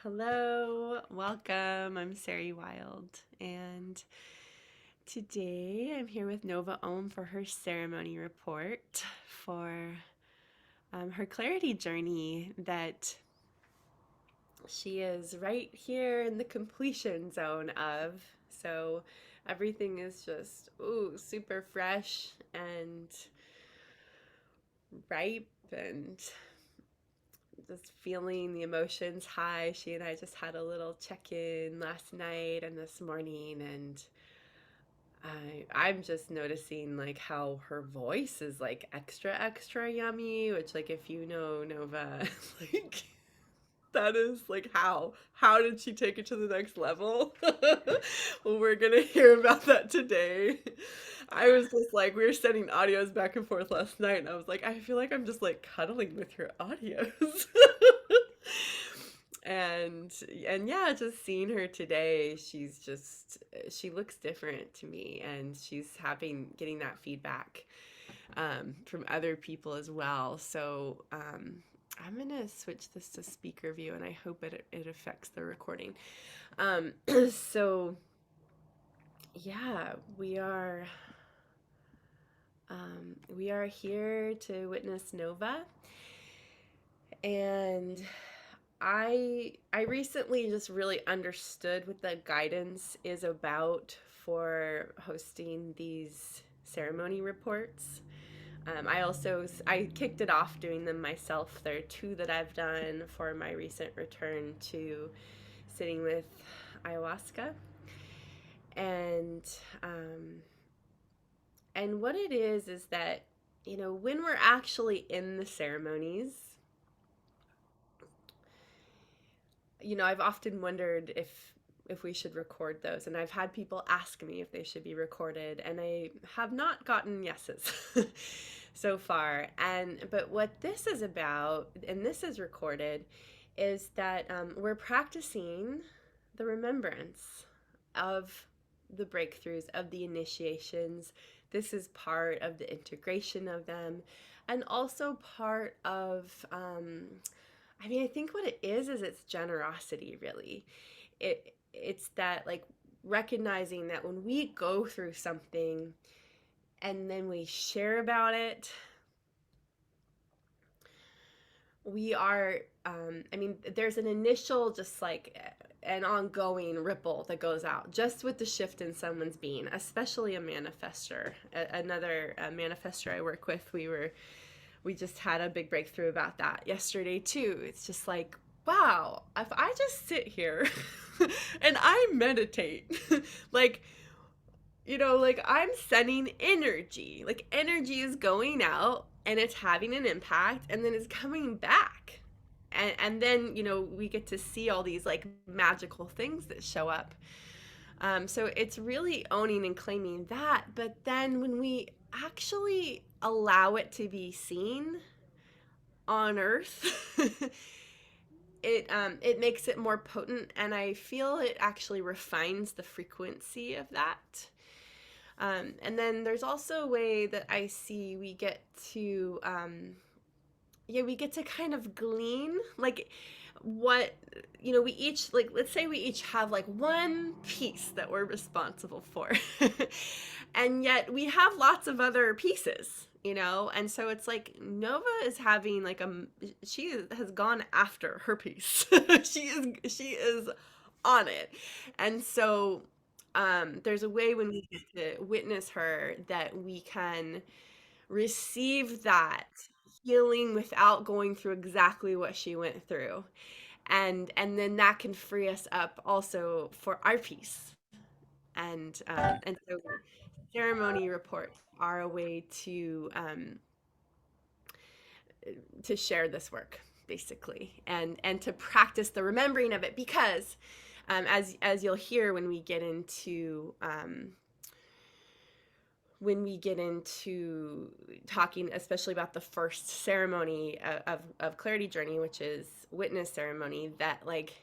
Hello, welcome. I'm Sari Wild, and today I'm here with Nova Ohm for her ceremony report for her clarity journey that she is right here in the completion zone of. So everything is just super fresh and ripe and just feeling the emotions high. She and I just had a little check in last night and this morning, and I'm just noticing like how her voice is like extra yummy, which like if you know Nova, like that is like how did she take it to the next level? Well, we're gonna hear about that today. I was just like we were sending audios back and forth last night, and I was like, I feel like I'm just like cuddling with your audios. and and yeah, just seeing her today, she looks different to me, and she's having getting that feedback from other people as well. So I'm gonna switch this to speaker view, and I hope it affects the recording. Um, so yeah, we are here to witness Nova, and I recently just really understood what the guidance is about for hosting these ceremony reports. I kicked it off doing them myself. There are two that I've done for my recent return to sitting with ayahuasca, and um, and what it is that when we're actually in the ceremonies, I've often wondered if we should record those, and I've had people ask me if they should be recorded, and I have not gotten yeses so far. And but what this is about, and this is recorded, is that we're practicing the remembrance of the breakthroughs, of the initiations. This is part of the integration of them, and also part of I think what it is it's generosity, really. It's that, like, recognizing that when we go through something and then we share about it, we are there's an initial, just like an ongoing ripple that goes out just with the shift in someone's being, especially a manifester. Another manifester I work with, we just had a big breakthrough about that yesterday too. It's just like, wow, if I just sit here and I meditate, like, like I'm sending energy, like energy is going out and it's having an impact and then it's coming back. And then, we get to see all these like magical things that show up. So it's really owning and claiming that. But then when we actually allow it to be seen on Earth, it makes it more potent, and I feel it actually refines the frequency of that. And then there's also a way that I see we get to we get to kind of glean, like, what we each, like, let's say we each have like one piece that we're responsible for. And yet we have lots of other pieces, and so it's like Nova is having like she has gone after her piece. She is on it. And so there's a way when we get to witness her that we can receive that healing without going through exactly what she went through, and then that can free us up also for our piece. And so ceremony reports are a way to share this work, basically, and to practice the remembering of it, because as you'll hear when we get into talking, especially about the first ceremony of clarity journey, which is witness ceremony, that like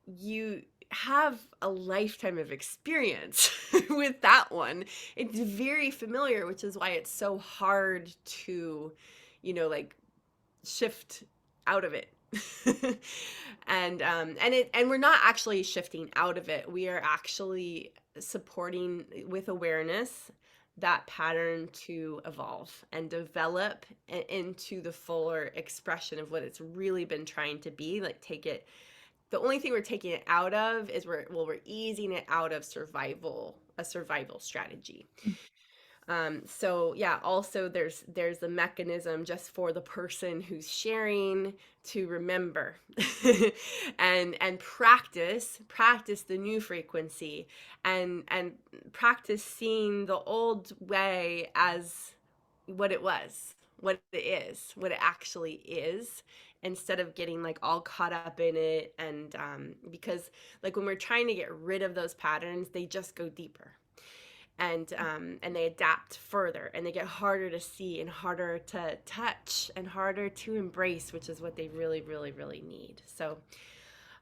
you have a lifetime of experience with that one. It's very familiar, which is why it's so hard to, like, shift out of it And we're not actually shifting out of it. We are actually supporting with awareness that pattern to evolve and develop into the fuller expression of what it's really been trying to be. Like, take it, the only thing we're taking it out of is we're easing it out of a survival strategy. So yeah, also there's a mechanism just for the person who's sharing to remember and practice the new frequency, and practice seeing the old way as what it was, what it is, what it actually is, instead of getting like all caught up in it. And because like when we're trying to get rid of those patterns, they just go deeper, and they adapt further, and they get harder to see and harder to touch and harder to embrace, which is what they really, really, really need. So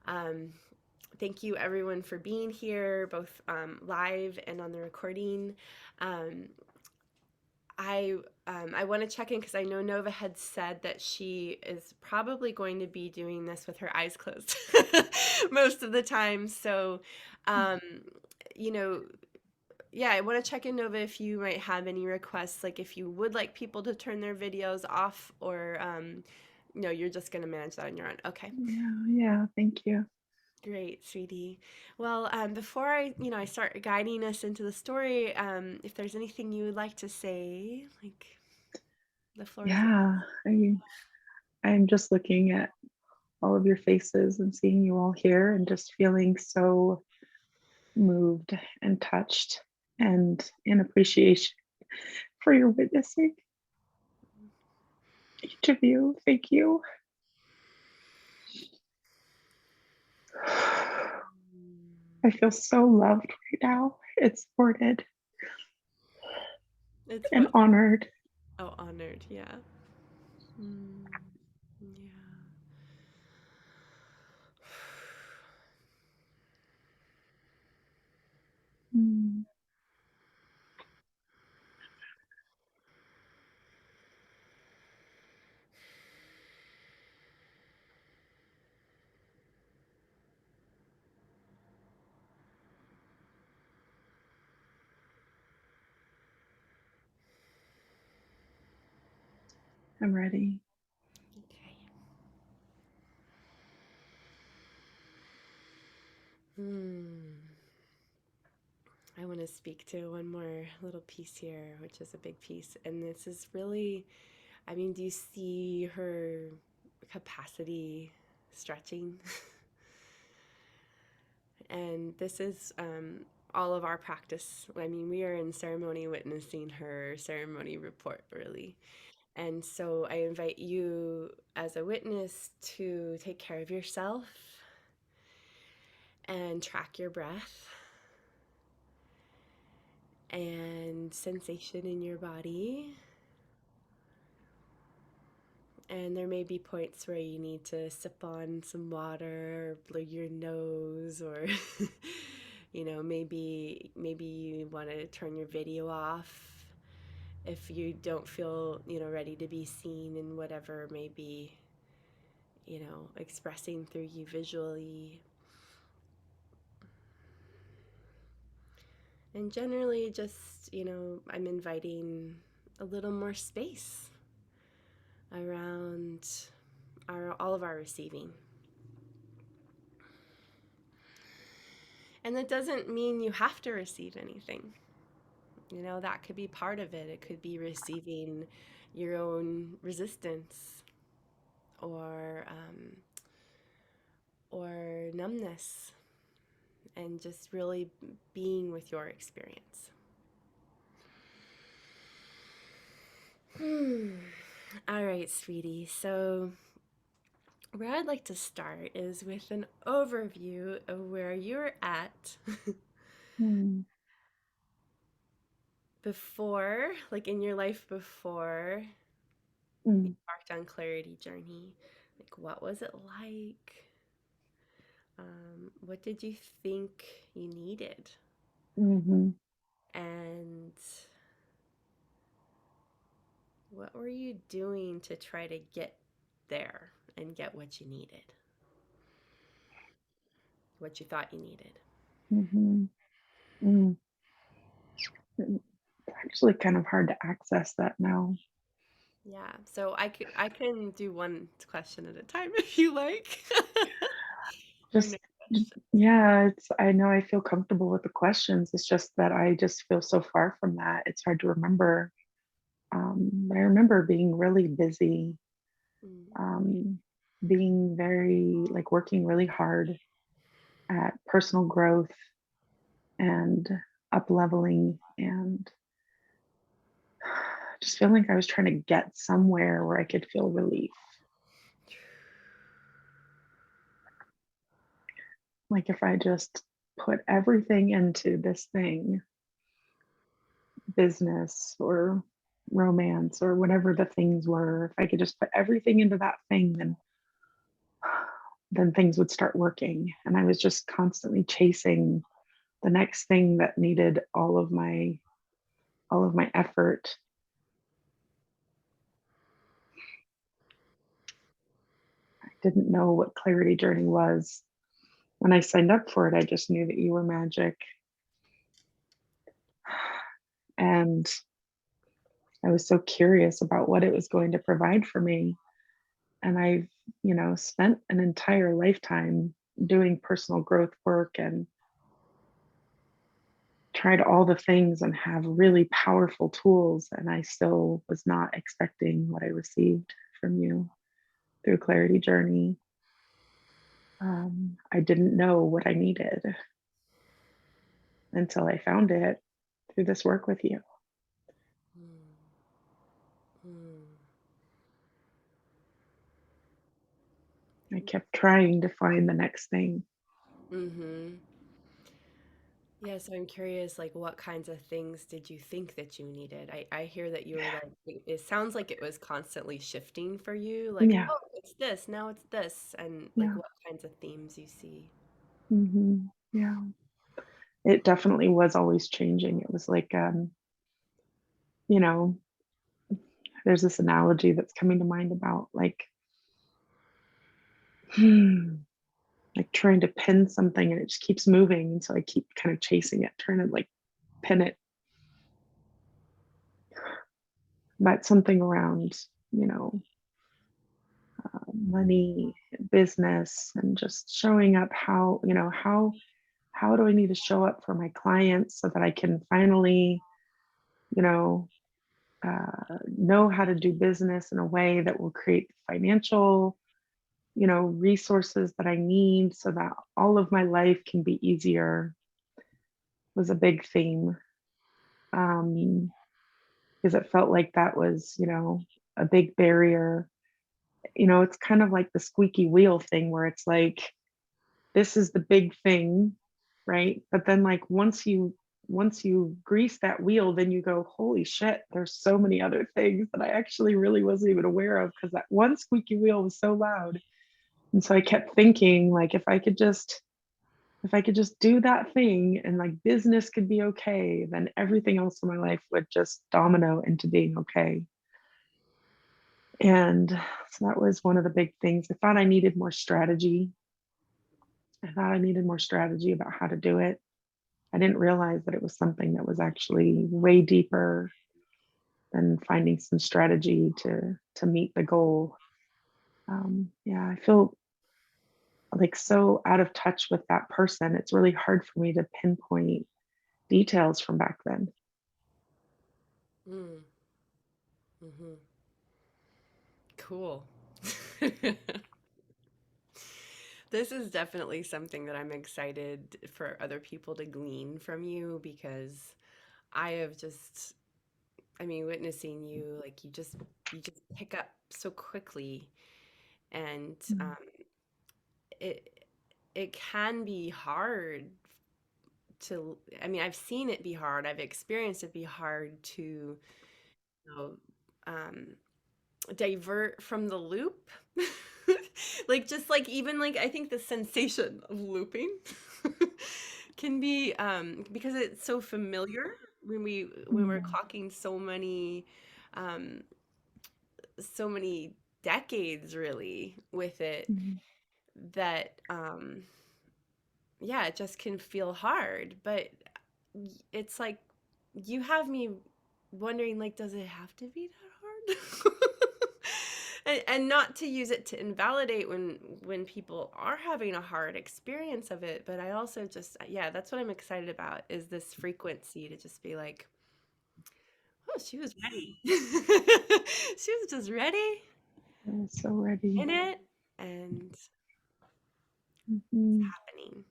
um, thank you everyone for being here, both live and on the recording. um, I want to check in because I know Nova had said that she is probably going to be doing this with her eyes closed most of the time. So, um, you know, yeah, I want to check in, Nova, if you might have any requests, like if you would like people to turn their videos off, or no, you're just going to manage that on your own. Okay, Yeah, yeah, thank you. great, sweetie. Well, before I start guiding us into the story, if there's anything you would like to say, like, the floor is yours. Yeah, I'm just looking at all of your faces and seeing you all here and just feeling so moved and touched and in appreciation for your witnessing. Each of you, thank you. I feel so loved right now. It's supported It's and what? honored. Oh, honored, yeah. Mm, yeah. Mm, I'm ready. Okay. Hmm. I want to speak to one more little piece here, which is a big piece. And this is really, I mean, do you see her capacity stretching? And this is all of our practice. I mean, we are in ceremony witnessing her ceremony report, really. And so I invite you as a witness to take care of yourself and track your breath and sensation in your body. And there may be points where you need to sip on some water or blow your nose, or maybe you want to turn your video off if you don't feel, ready to be seen in whatever may be, expressing through you visually. And generally just, I'm inviting a little more space around all of our receiving. And that doesn't mean you have to receive anything. That could be part of it. It could be receiving your own resistance, or numbness, and just really being with your experience. All right, sweetie. So, where I'd like to start is with an overview of where you're at Mm, before, like in your life before you mm, embarked on Clarity Journey. Like, what was it like? What did you think you needed? mhm. And what were you doing to try to get there and get what you needed, what you thought you needed. Hmm. Mm. It's actually kind of hard to access that now. Yeah. So I can do one question at a time if you like. Or no Just, question. yeah, I know I feel comfortable with the questions. It's just that I just feel so far from that. It's hard to remember. But I remember being really busy, Mm. um, being very, like, working really hard at personal growth and up leveling, and just feeling like I was trying to get somewhere where I could feel relief. Like if I just put everything into this thing, business or romance or whatever the things were, if I could just put everything into that thing, then things would start working. And I was just constantly chasing the next thing that needed all of my effort. I didn't know what clarity journey was. When I signed up for it, I just knew that you were magic. And I was so curious about what it was going to provide for me. And I've, spent an entire lifetime doing personal growth work and tried all the things and have really powerful tools. And I still was not expecting what I received from you through Clarity Journey. I didn't know what I needed until I found it through this work with you. Mm. Mm. I kept trying to find the next thing. Mm-hmm. Yeah, so I'm curious, like, what kinds of things did you think that you needed? I hear that you were like, it sounds like it was constantly shifting for you, like, Yeah, oh, it's this, now it's this, and like yeah, what kinds of themes you see. yeah. It definitely was always changing. It was like, you know, there's this analogy that's coming to mind about like, like trying to pin something and it just keeps moving. And so I keep kind of chasing it, trying to like pin it, but something around, you know, money, business, and just showing up how do I need to show up for my clients so that I can finally, you know how to do business in a way that will create financial, resources that I need so that all of my life can be easier was a big theme. Um, because it felt like that was, a big barrier. It's kind of like the squeaky wheel thing where it's like, this is the big thing, right? But then like once you grease that wheel, then you go, holy shit, there's so many other things that I actually really wasn't even aware of because that one squeaky wheel was so loud. And so I kept thinking like if I could just do that thing and like business could be okay, then everything else in my life would just domino into being okay. And so that was one of the big things. I thought I needed more strategy. I thought I needed more strategy about how to do it. I didn't realize that it was something that was actually way deeper than finding some strategy to meet the goal. Yeah, I feel like so out of touch with that person. It's really hard for me to pinpoint details from back then. Mm. Mm-hmm. Cool. This is definitely something that I'm excited for other people to glean from you because I have just, I mean, witnessing you, like you just pick up so quickly, and Mm, it it can be hard to. I mean, I've seen it be hard. I've experienced it be hard to, know, um, divert from the loop. Like just like even like I think the sensation of looping can be because it's so familiar when we're mm, clocking so many um so many decades really with it, Mhm. that yeah, it just can feel hard. But it's like you have me wondering, like, does it have to be that hard? And not to use it to invalidate when people are having a hard experience of it, but I also just, yeah, that's what I'm excited about, is this frequency to just be like, oh, she was ready. She was just ready I'm so ready. in it, and it's Mhm. happening.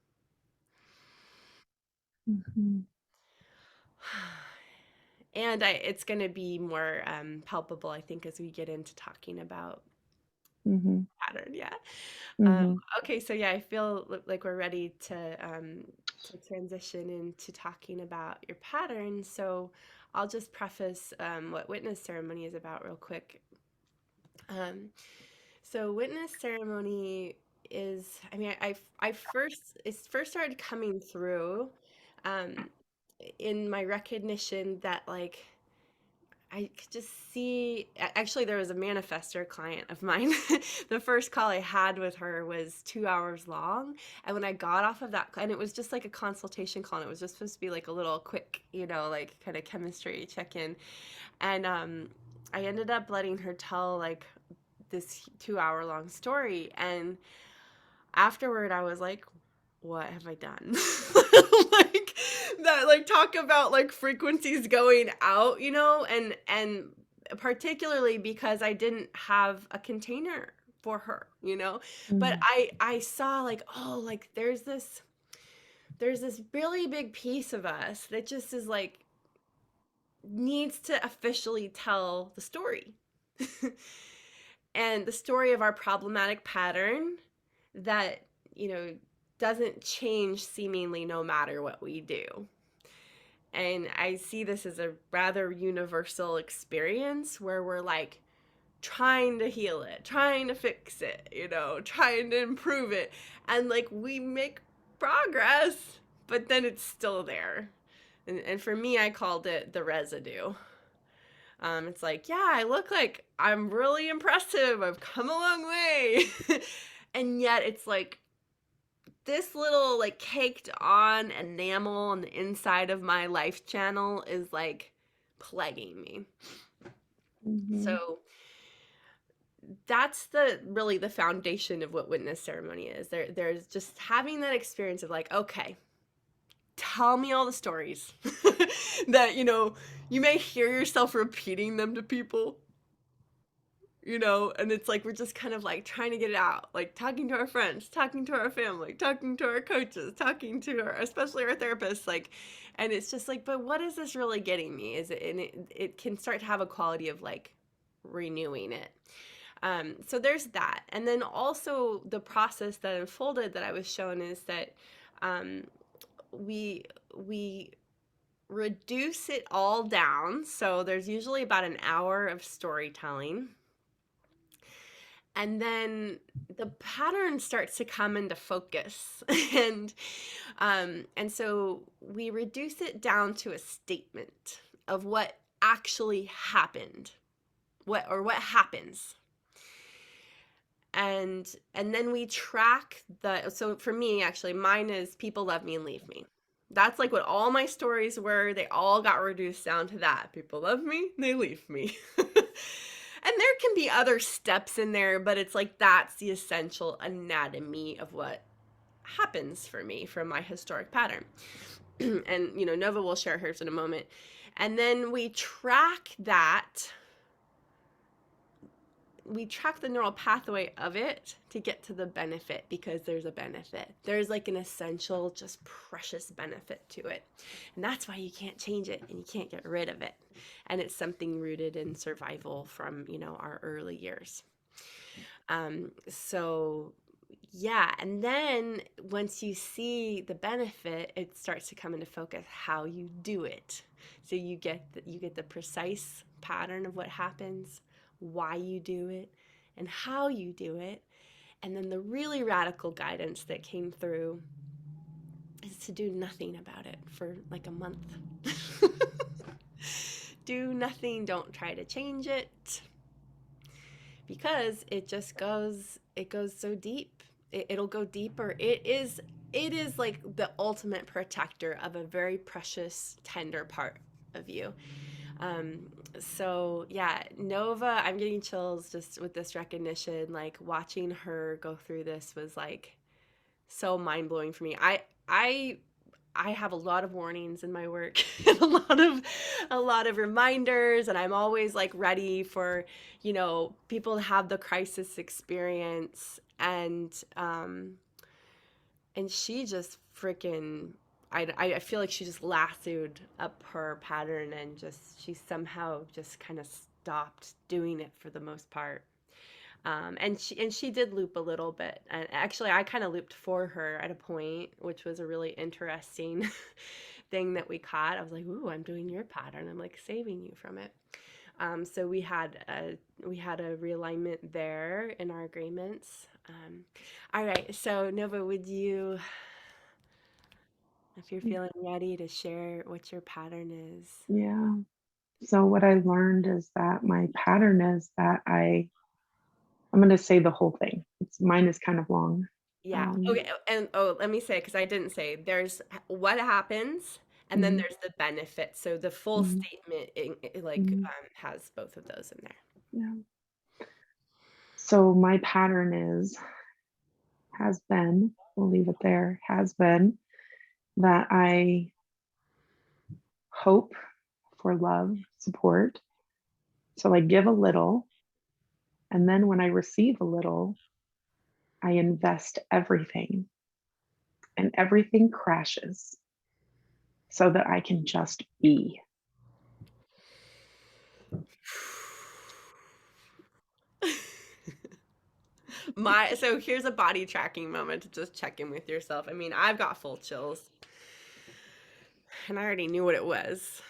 Mhm. And it's going to be more palpable, I think, as we get into talking about Mhm. pattern. Yeah. Um, Mhm. okay, so yeah, I feel like we're ready to transition into talking about your pattern. So I'll just preface what witness ceremony is about real quick. Um, so witness ceremony is, I mean, I first, it first started coming through um, in my recognition that, like, I could just see. Actually, there was a manifester client of mine. The first call I had with her was 2 hours long. And when I got off of that, and it was just like a consultation call, and it was just supposed to be like a little quick, like kind of chemistry check in. And I ended up letting her tell like this 2 hour long story. And afterward, I was like, what have I done? Like that, like, talk about like frequencies going out, and particularly because I didn't have a container for her. But Mhm. I saw like, oh, like there's this really big piece of us that just is like needs to officially tell the story. And the story of our problematic pattern that, you know, doesn't change seemingly no matter what we do. And I see this as a rather universal experience where we're like trying to heal it, trying to fix it, trying to improve it. And like we make progress, but then it's still there. And for me, I called it the residue. It's like, yeah, I look like I'm really impressive. I've come a long way. And yet it's like this little like caked on enamel on the inside of my life channel is like plaguing me. Mhm. So that's the really the foundation of what witness ceremony is. There's just having that experience of like, okay, tell me all the stories that you may hear yourself repeating them to people, and it's like we're just kind of like trying to get it out, like talking to our friends, talking to our family, talking to our coaches, talking to our, especially our therapists, like, and it's just like, but what is this really getting me? Is it, and it can start to have a quality of like renewing it. So there's that. And then also the process that unfolded that I was shown is that um, we reduce it all down. So there's usually about an hour of storytelling, and then the pattern starts to come into focus. And so we reduce it down to a statement of what actually happened, what happens. And then we track the, so for me, actually, mine is people love me and leave me. That's like what all my stories were. They all got reduced down to that. People love me, they leave me. And there can be other steps in there, but it's like that's the essential anatomy of what happens for me from my historic pattern. And Nova will share hers in a moment. And then we track the neural pathway of it to get to the benefit, because there's a benefit. There's like an essential, just precious benefit to it. And that's why you can't change it and you can't get rid of it. And it's something rooted in survival from, our early years. So yeah, and then once you see the benefit, it starts to come into focus how you do it. So you get the precise pattern of what happens, why you do it, and how you do it. And then the really radical guidance that came through is to do nothing about it for like a month. Do nothing, don't try to change it. because it goes so deep. It'll go deeper. It is like the ultimate protector of a very precious, tender part of you. Um, so yeah, Nova, I'm getting chills just with this recognition. Like watching her go through this was like so mind blowing for me. I have a lot of warnings in my work and a lot of reminders, and I'm always like ready for, people to have the crisis experience. And she just freaking, I feel like she just lassoed up her pattern, and just she somehow just kind of stopped doing it for the most part. And she did loop a little bit, and actually I kind of looped for her at a point, which was a really interesting thing that we caught. I was like, "Ooh, I'm doing your pattern. I'm like saving you from it." So we had a realignment there in our agreements. All right, so Nova, would you, if you're feeling ready to share what your pattern is? Yeah. So what I learned is that my pattern is that I'm going to say the whole thing. Mine is kind of long. Yeah. Um, Okay. And oh, let me say, because I didn't say, there's what happens, and then mm, there's the benefit. So the full mm, statement, mm, has both of those in there. yeah. So my pattern has been, we'll leave it there, has been that I hope for love, support. So I give a little, and then when I receive a little, I invest everything, and everything crashes so that I can just be. So here's a body tracking moment to just check in with yourself. I mean, I've got full chills, and I already knew what it was.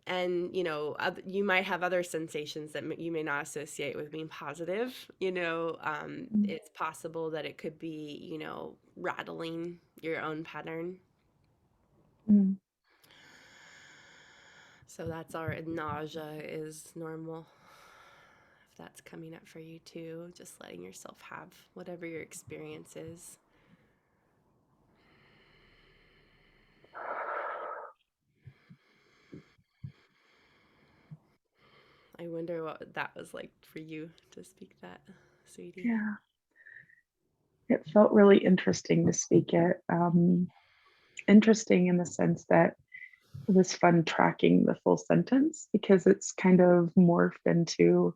And you might have other sensations that you may not associate with being positive. Mm, It's possible that it could be, rattling your own pattern. mm, So that's our nausea is normal. If that's coming up for you too, just letting yourself have whatever your experience is. I wonder what that was like for you to speak that, sweetie. yeah, it felt really interesting to speak it. Interesting in the sense that it was fun tracking the full sentence because it's kind of morphed into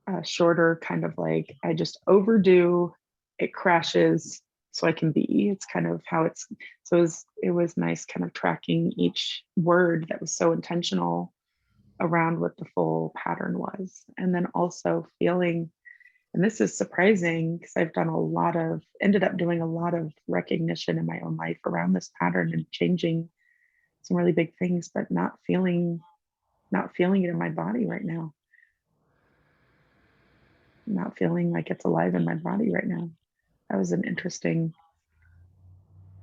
a shorter kind of like I just overdo, it crashes so I can be. It's kind of how it's so it was nice kind of tracking each word that was so intentional around what the full pattern was. And then also feeling, and this is surprising because I've done ended up doing a lot of recognition in my own life around this pattern and changing some really big things, but not feeling it in my body right now. Not feeling like it's alive in my body right now. That was an interesting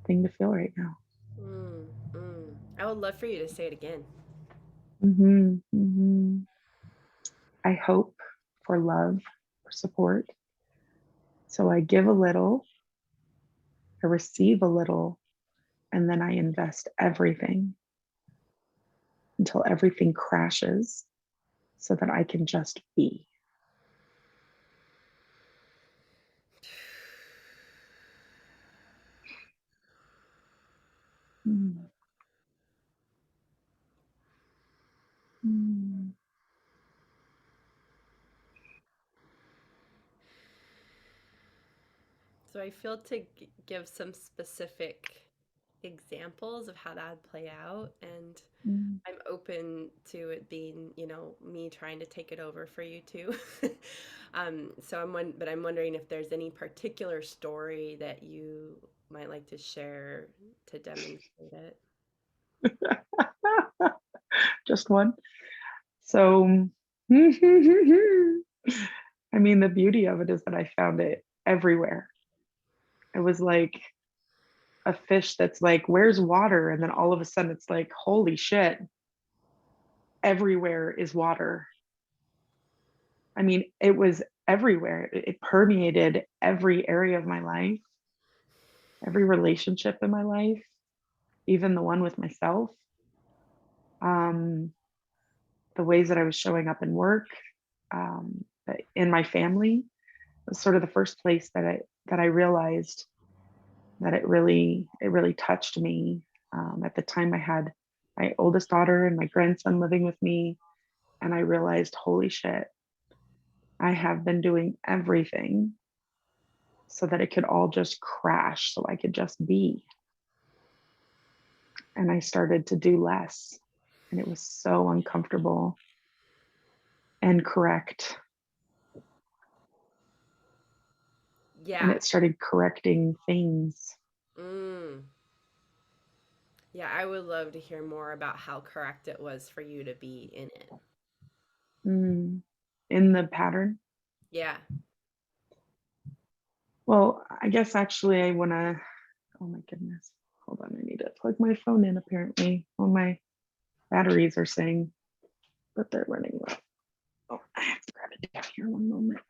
thing to feel right now. Mm, mm. I would love for you to say it again. Hmm. I hope for love, for support. So I give a little, I receive a little, and then I invest everything until everything crashes so that I can just be. Mm, mm, So I feel to give some specific examples of how that would play out, and mm, I'm open to it being, me trying to take it over for you too. So but I'm wondering if there's any particular story that you might like to share to demonstrate it. just one. So, I mean, the beauty of it is that I found it everywhere. It was like a fish that's like, where's water? And then all of a sudden it's like, holy shit, everywhere is water. I mean, it was everywhere. It permeated every area of my life, every relationship in my life, even the one with myself. Um, the ways that I was showing up in work, in my family was sort of the first place that I realized that it really touched me. At the time, I had my oldest daughter and my grandson living with me, and I realized, holy shit, I have been doing everything so that it could all just crash, so I could just be. And I started to do less, and it was so uncomfortable and correct. And Yeah. it started correcting things. Mm. Yeah, I would love to hear more about how correct it was for you to be in it. Mm. In the pattern. Yeah. Well, I guess actually I want to, oh my goodness. Hold on, I need to plug my phone in apparently. All my batteries are saying that they're running low. Oh, I have to grab it down here one moment.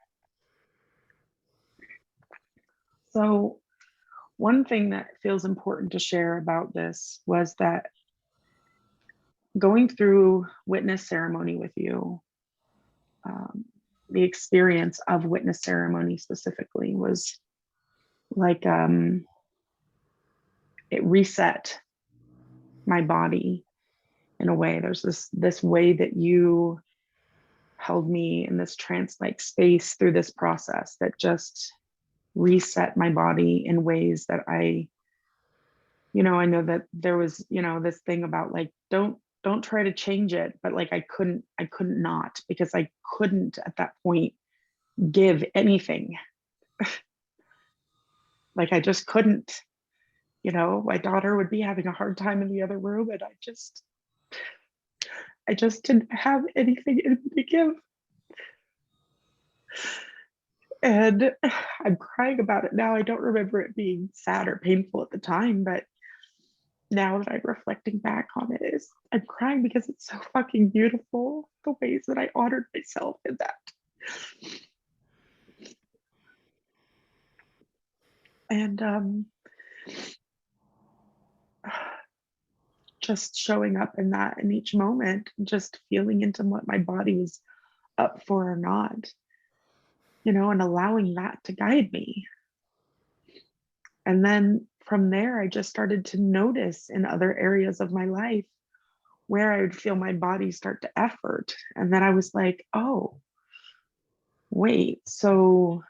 So, one thing that feels important to share about this was that going through witness ceremony with you, um, the experience of witness ceremony specifically was like it reset my body in a way. There's this way that you held me in this trance like space through this process that just reset my body in ways that I know that there was, this thing about like, don't try to change it, but like I couldn't not, because I couldn't at that point give anything. Like I just couldn't. My daughter would be having a hard time in the other room, and I just didn't have anything in me to give. And I'm crying about it now. I don't remember it being sad or painful at the time, but now that I'm reflecting back on it, I'm crying because it's so fucking beautiful, the ways that I honored myself in that. And just showing up in that in each moment, just feeling into what my body was up for or not, and allowing that to guide me. And then from there, I just started to notice in other areas of my life where I would feel my body start to effort. And then I was like, oh, wait, so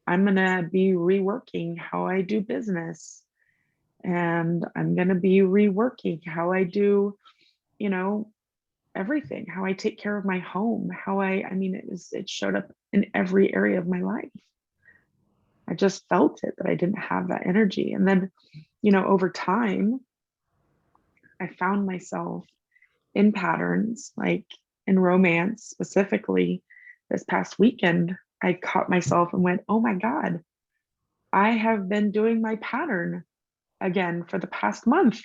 I'm going to be reworking how I do business. And I'm going to be reworking how I do, you know, everything, how I take care of my home, it showed up in every area of my life. I just felt it that I didn't have that energy. And then, over time, I found myself in patterns, like in romance specifically. This past weekend, I caught myself and went, oh my God, I have been doing my pattern again for the past month.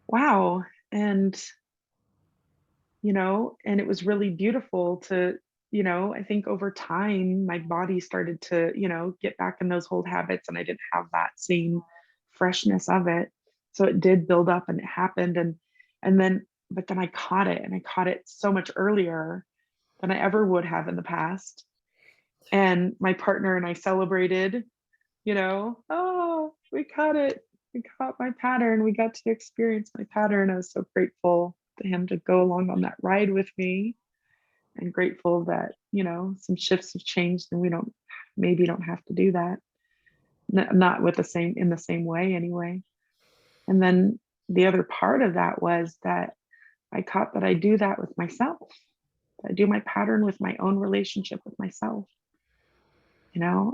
Wow. And it was really beautiful to, I think over time, my body started to, get back in those old habits, and I didn't have that same freshness of it. So it did build up and it happened. But then I caught it, and I caught it so much earlier than I ever would have in the past. And my partner and I celebrated, oh, we caught it. We caught my pattern. We got to experience my pattern. I was so grateful to him to go along on that ride with me, and grateful that, some shifts have changed and we don't have to do that. Not in the same way anyway. And then the other part of that was that I caught that I do that with myself. I do my pattern with my own relationship with myself.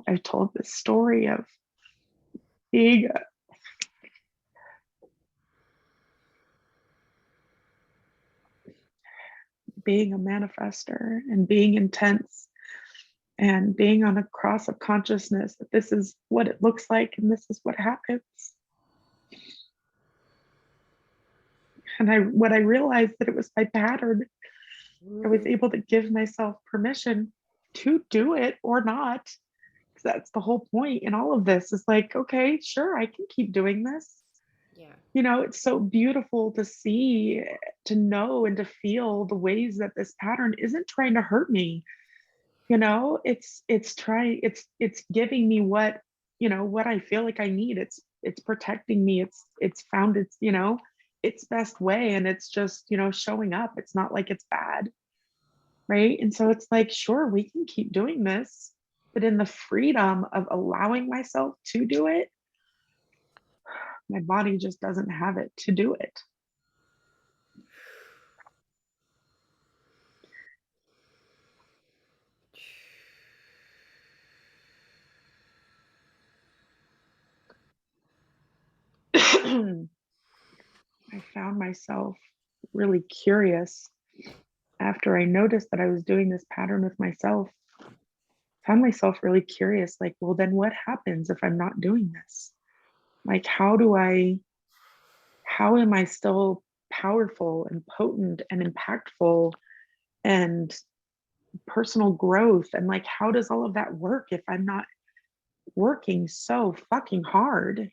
I've told this story of being being a manifester and being intense and being on a cross of consciousness, that this is what it looks like and this is what happens. And when I realized that it was my pattern, I was Mm. able to give myself permission to do it or not. 'Cause that's the whole point in all of this is like, okay, sure, I can keep doing this. Yeah. It's so beautiful to see, to know, and to feel the ways that this pattern isn't trying to hurt me. It's trying, it's giving me what I feel like I need. It's protecting me. It's found its best way, and it's just, showing up. It's not like it's bad, right? And so it's like, sure, we can keep doing this, but in the freedom of allowing myself to do it, my body just doesn't have it to do it. I found myself really curious after I noticed that I was doing this pattern with myself. Found myself really curious, like, well, then what happens if I'm not doing this? Like, how am I still powerful and potent and impactful and personal growth? And like, how does all of that work if I'm not working so fucking hard?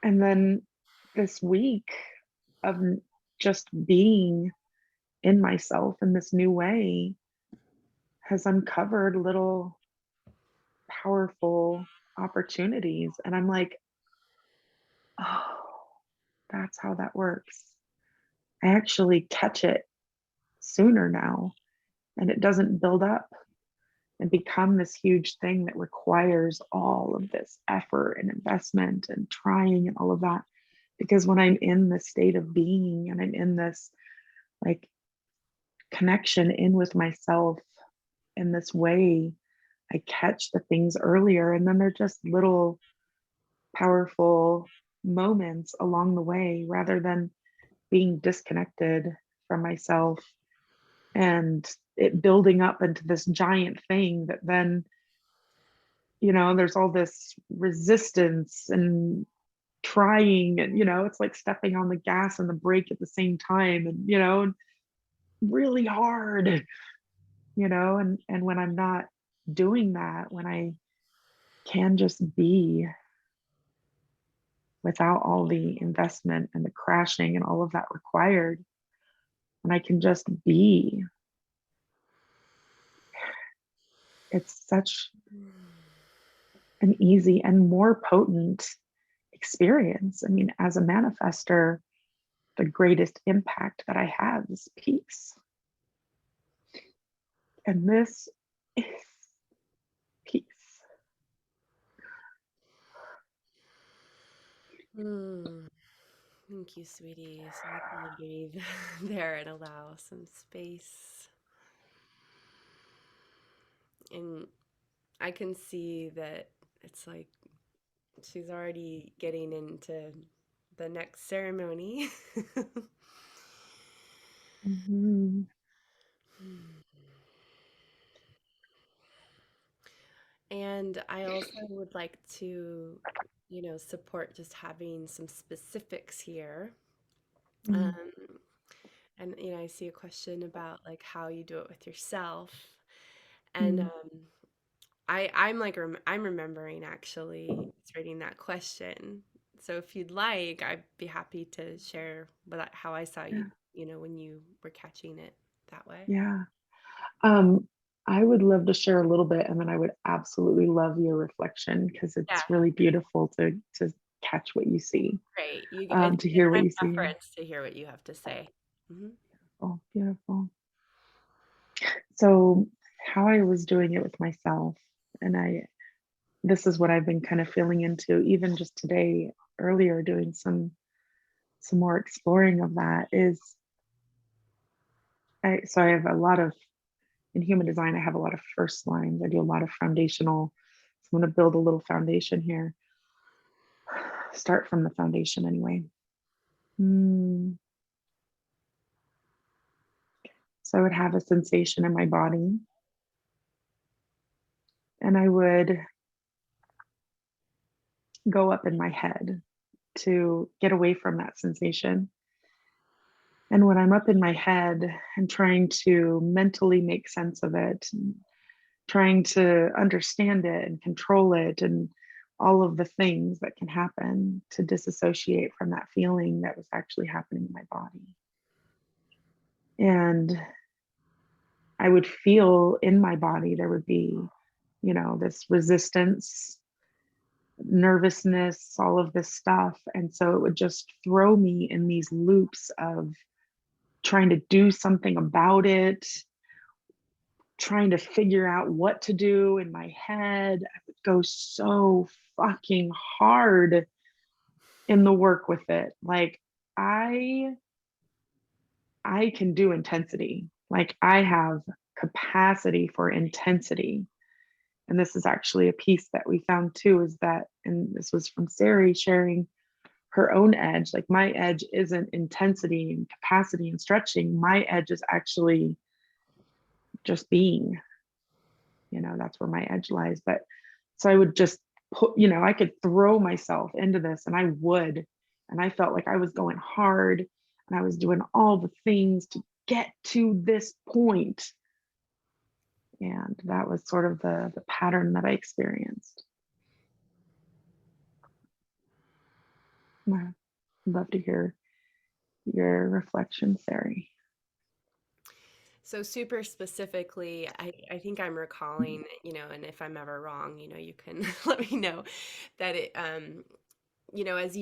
And then this week of just being in myself in this new way has uncovered little powerful opportunities. And I'm like, oh, that's how that works. I actually catch it sooner now, and it doesn't build up and become this huge thing that requires all of this effort and investment and trying and all of that. Because when I'm in this state of being and I'm in this like connection in with myself in this way, I catch the things earlier, and then they're just little powerful moments along the way rather than being disconnected from myself and it building up into this giant thing that then, there's all this resistance and trying, and it's like stepping on the gas and the brake at the same time, and really hard, and when I'm not doing that, when I can just be without all the investment and the crashing and all of that required, and I can just be, it's such an easy and more potent experience. I mean, as a manifester, the greatest impact that I have is peace. And this is peace. Mm. Thank you, sweetie. So I can breathe there and allow some space. And I can see that it's like she's already getting into the next ceremony. Mhm. And I also would like to, support just having some specifics here. Mm. Um, and I see a question about like how you do it with yourself. And Mm. I'm remembering actually reading that question. So if you'd like, I'd be happy to share how I saw you, Yeah. when you were catching it that way. Yeah. Um, I would love to share a little bit, and then I would absolutely love your reflection because Yeah, it's really beautiful to catch what you see, great. to It's hear what my you see. preference to hear what you have to say. Hmm. Oh, beautiful. So, how I was doing it with myself, and this is what I've been kind of feeling into, even just today, earlier, doing some more exploring of that is I have a lot of in human design, I have a lot of first lines. I do a lot of foundational. So I'm going to build a little foundation here. Start from the foundation anyway. Mm. So I would have a sensation in my body, and I would go up in my head to get away from that sensation And when I'm up in my head and trying to mentally make sense of it, and trying to understand it and control it, and all of the things that can happen to disassociate from that feeling that was actually happening in my body. And I would feel in my body there would be, this resistance, nervousness, all of this stuff. And so it would just throw me in these loops of trying to do something about it, trying to figure out what to do in my head. I would go so fucking hard in the work with it. Like I I can do intensity. Like I have capacity for intensity. And this is actually a piece that we found too, is that, and this was from Sari sharing her own edge. Like my edge isn't intensity and capacity and stretching. My edge is actually just being, that's where my edge lies. But so I would just put, I could throw myself into this and I would. And I felt like I was going hard and I was doing all the things to get to this point. And that was sort of the pattern that I experienced. I'd love to hear your reflection, Sari. So super specifically, I think I'm recalling, and if I'm ever wrong, you can let me know that as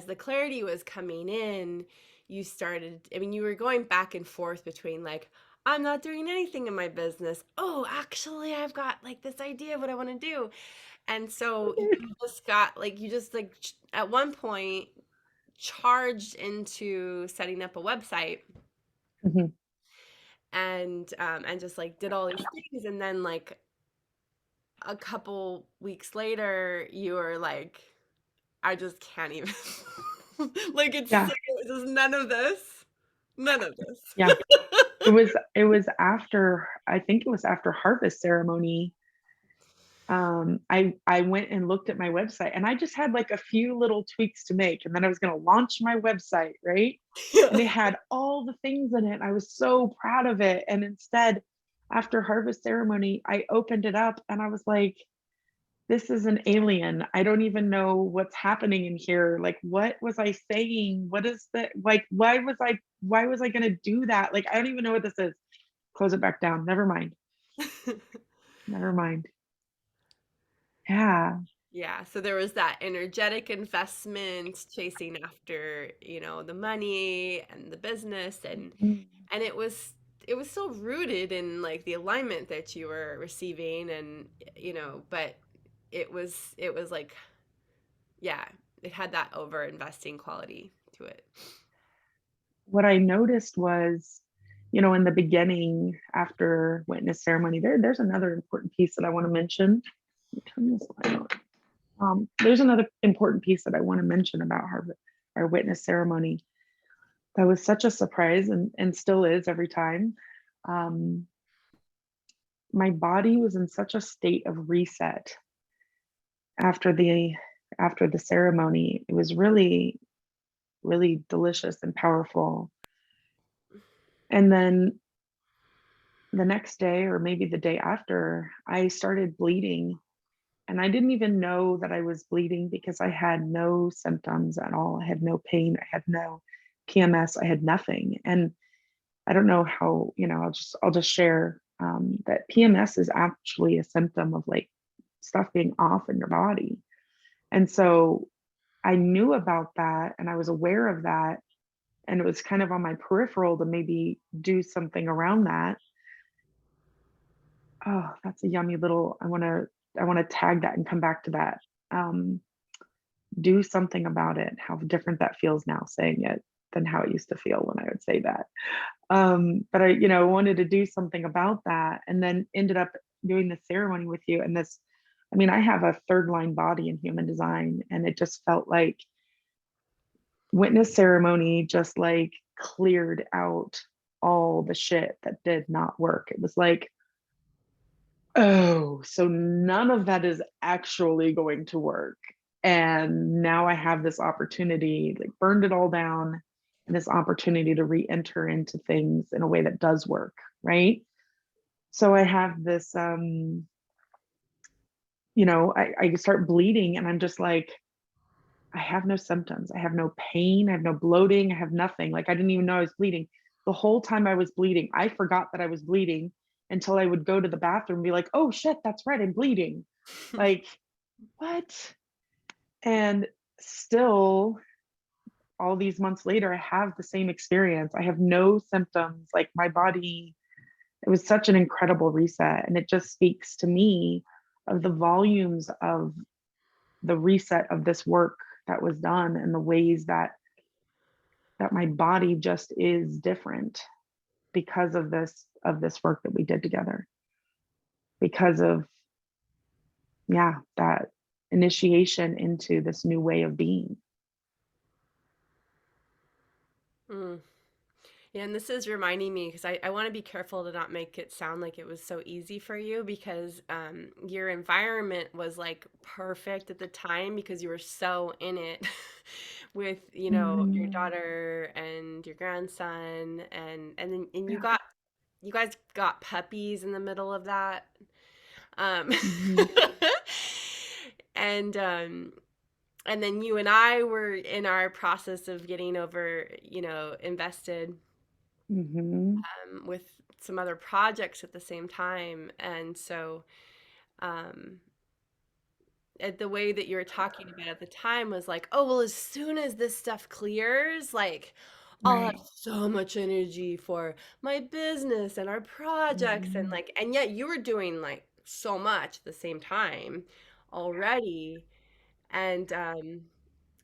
the clarity was coming in, you started, I mean, you were going back and forth between like, I'm not doing anything in my business. Oh, actually, I've got like this idea of what I want to do. And so you just like at one point charged into setting up a website Mhm. and just like did all these things, and then like a couple weeks later you were like, I just can't even like Yeah, it's just none of this. yeah. It was after, I think it was after harvest ceremony. I went and looked at my website and I just had like a few little tweaks to make, and then I was going to launch my website, right? And Yeah. it had all the things in it. I was so proud of it. And instead, after harvest ceremony, I opened it up and I was like, this is an alien. I don't even know what's happening in here. Like, what was I saying? What is that? Like, why was I going to do that? Like, I don't even know what this is. Close it back down. Never mind. Never mind. Yeah. Yeah, so there was that energetic investment chasing after, the money and the business, Mm. and it was still rooted in like the alignment that you were receiving, and but it was like, yeah, it had that over investing quality to it. What I noticed was, in the beginning, after witness ceremony, there's another important piece that I want to mention. Let me turn this light on. There's another important piece that I want to mention about our witness ceremony. That was such a surprise, and still is every time. Um, my body was in such a state of reset after the ceremony. It was really, really delicious and powerful. And then the next day, or maybe the day after, I started bleeding. And I didn't even know that I was bleeding because I had no symptoms at all. I had no pain. I had no PMS. I had nothing. And I don't know how, I'll just share that PMS is actually a symptom of like stuff being off in your body. And so I knew about that and I was aware of that. And it was kind of on my peripheral to maybe do something around that. Oh, that's a yummy little, I want to tag that and come back to that. Um, do something about it. How different that feels now saying it than how it used to feel when I would say that. But I wanted to do something about that, and then ended up doing the ceremony with you. And this, I mean, I have a third line body in human design, and it just felt like witness ceremony just like cleared out all the shit that did not work. It was like, oh, so none of that is actually going to work. And now I have this opportunity, like burned it all down this opportunity to re-enter into things in a way that does work, right? So I have this, I start bleeding and I'm just like, I have no symptoms. I have no pain. I have no bloating. I have nothing. Like I didn't even know I was bleeding. The whole time I was bleeding, I forgot that I was bleeding until I would go to the bathroom and be like, oh shit, that's right, I'm bleeding. Like, what? And still, all these months later, I have the same experience. I have no symptoms. Like my body, it was such an incredible reset. And it just speaks to me of the volumes of the reset of this work that was done and the ways that my body just is different because of this work that we did together, because of, yeah, that initiation into this new way of being. Mm. Yeah, and this is reminding me because I want to be careful to not make it sound like it was so easy for you because your environment was like perfect at the time because you were so in it with, your Mhm. daughter and your grandson and then and Yeah. you guys got puppies in the middle of that. Um Mhm. and and then you and I were in our process of getting over, invested Mhm. with some other projects at the same time. And so, um, the way that you were talking about at the time was like, oh, well, as soon as this stuff clears, like, I'll have Right. so much energy for my business and our projects. And Mhm. like, and yet you were doing like so much at the same time already. And,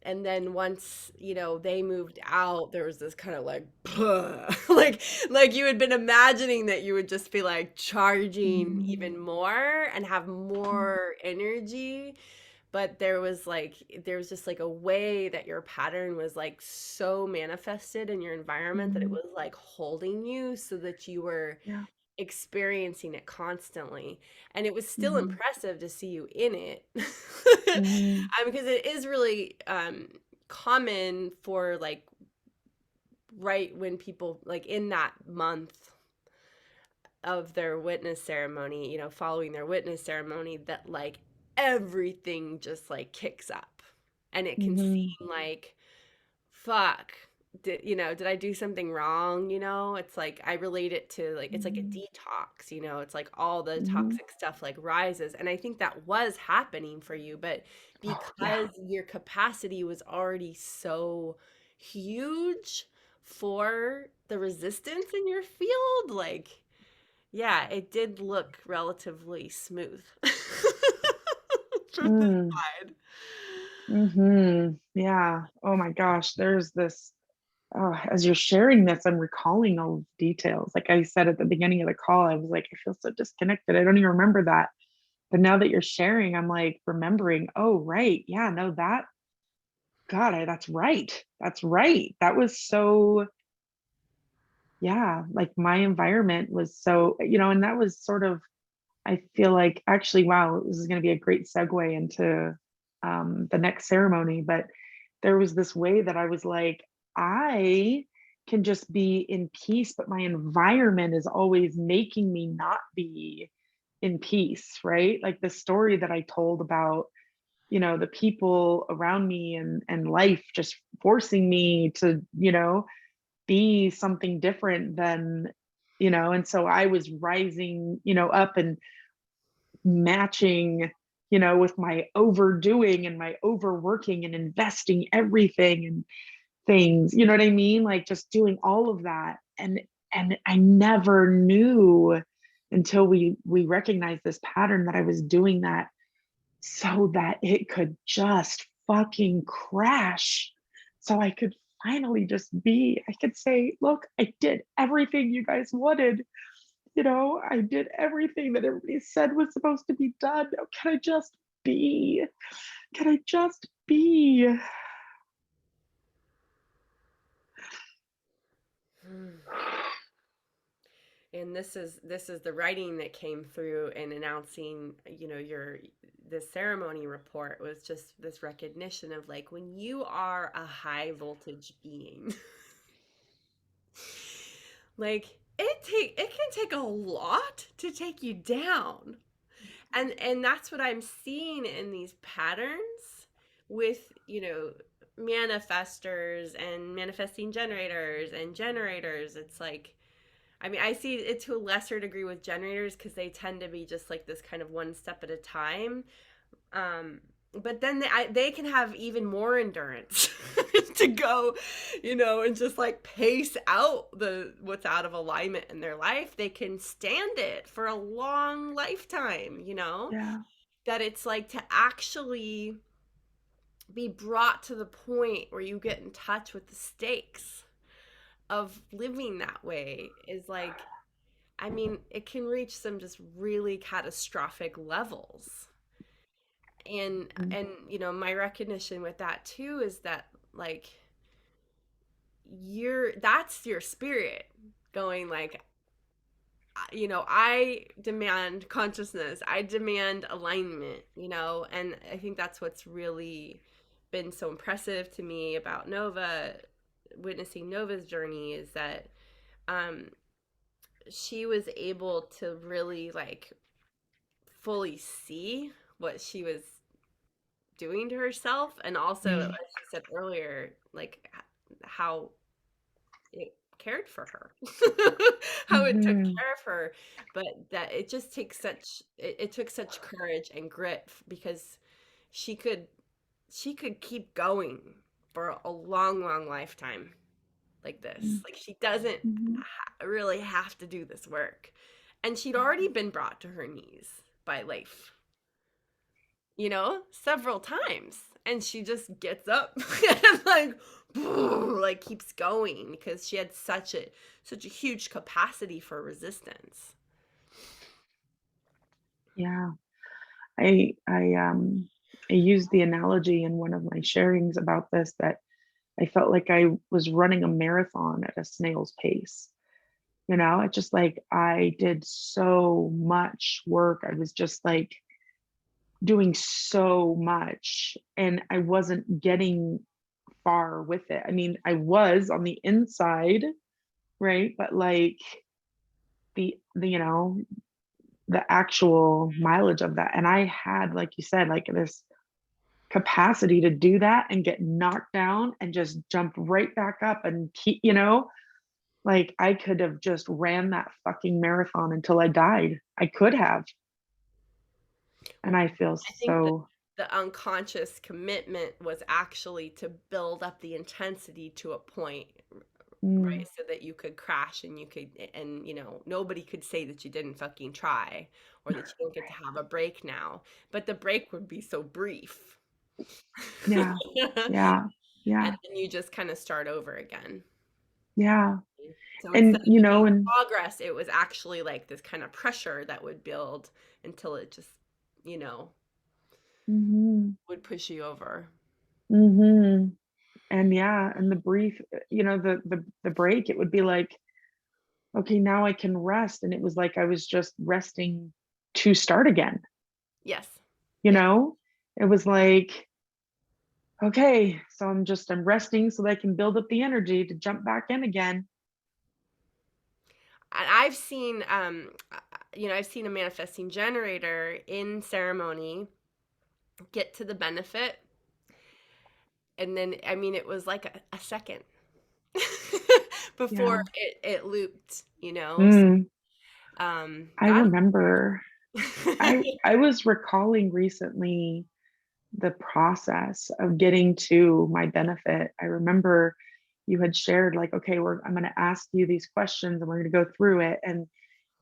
and then once they moved out, there was this kind of like like you had been imagining that you would just be like charging Mhm. even more and have Mhm. more energy, but there was just like a way that your pattern was like so manifested in your environment that it Mhm. was like holding you so that you were Yeah. experiencing it constantly. And it was still Mhm. impressive to see you in it. Mhm. Because it is really common for like right when people like in that month of their witness ceremony, following their witness ceremony, that like everything just like kicks up and it can Mhm. seem like fuck, did I do something wrong? It's like I relate it to like it's like a Mhm. detox. It's like all the Mhm. toxic stuff like rises, and I think that was happening for you, but Oh, yeah. because your capacity was already so huge for the resistance in your field, like yeah, it did look relatively smooth from the Mm. side. Mhm. Yeah. Oh my gosh, there's this, oh, as you're sharing this, I'm recalling all the details. Like I said at the beginning of the call, I was like, I feel so disconnected. I don't even remember that. But now that you're sharing, I'm like remembering, oh, right. Yeah, no, that's right. That's right. That was so, yeah, like my environment was so, and that was sort of, I feel like actually, wow, this is going to be a great segue into the next ceremony. But there was this way that I was like, I can just be in peace, but my environment is always making me not be in peace, right? Like the story that I told about, the people around me and life just forcing me to, be something different than, and so I was rising, up and matching, with my overdoing and my overworking and investing everything and things, you know what I mean? Like just doing all of that. And I never knew until we recognized this pattern that I was doing that so that it could just fucking crash. So I could finally just be, I could say, look, I did everything you guys wanted. I did everything that everybody said was supposed to be done. Now, can I just be? Can I just be? Hmm. And this is the writing that came through in announcing, your the ceremony report was just this recognition of like when you are a high voltage being Like it can take a lot to take you down. And that's what I'm seeing in these patterns with, manifestors and manifesting generators and generators. It's like, I mean, I see it to a lesser degree with generators because they tend to be just like this kind of one step at a time. Um, but then they can have even more endurance to go, and just like pace out what's out of alignment in their life. They can stand it for a long lifetime. Yeah. That it's like to actually be brought to the point where you get in touch with the stakes of living that way is like, I mean, it can reach some just really catastrophic levels. And my recognition with that too is that, like, that's your spirit going, like, I demand consciousness, I demand alignment. And I think that's what's really been so impressive to me about Nova, witnessing Nova's journey, is that um she was able to really, like, fully see what she was doing to herself, and also, as Mm. you said earlier, like, how it cared for her, how it took Mhm. care of her. But that it just takes it took such courage and grit, because she could she could keep going for a long, long lifetime like this. Mm. Like, she doesn't Mhm. really have to do this work. And she'd already been brought to her knees by life, several times. And she just gets up and, like keeps going, because she had such a huge capacity for resistance. Yeah. I used the analogy in one of my sharings about this, that I felt like I was running a marathon at a snail's pace. It's just like I did so much work. I was just like doing so much and I wasn't getting far with it. I mean, I was on the inside, right? But like the the actual mileage of that. And I had, like you said, like this capacity to do that and get knocked down and just jump right back up and keep. Like, I could have just ran that fucking marathon until I died. I could have, and Well, I feel I think that so. the unconscious commitment was actually to build up the intensity to a point, right? Mm, So that you could crash, and nobody could say that you didn't fucking try, or that you don't get to have a break now. But the break would be so brief. yeah, yeah, And yeah, then you just kind of start over again. yeah, So instead and, of it being and progress, it was actually like this kind of pressure that would build until it just, you know, mhm, would push you over. mhm, and yeah, and the brief, the break, it would be like, "Okay, now I can rest," and it was like I was just resting to start again, Yes. you Yes. know? It was like, "Okay, so I'm resting so that I can build up the energy to jump back in again." And I've seen a manifesting generator in ceremony get to the benefit, and then, I mean, it was like a second before Yeah. it looped. Mm, I God. remember I was recalling recently the process of getting to my benefit. I remember you had shared like, "Okay, I'm gonna ask you these questions and we're gonna go through it." And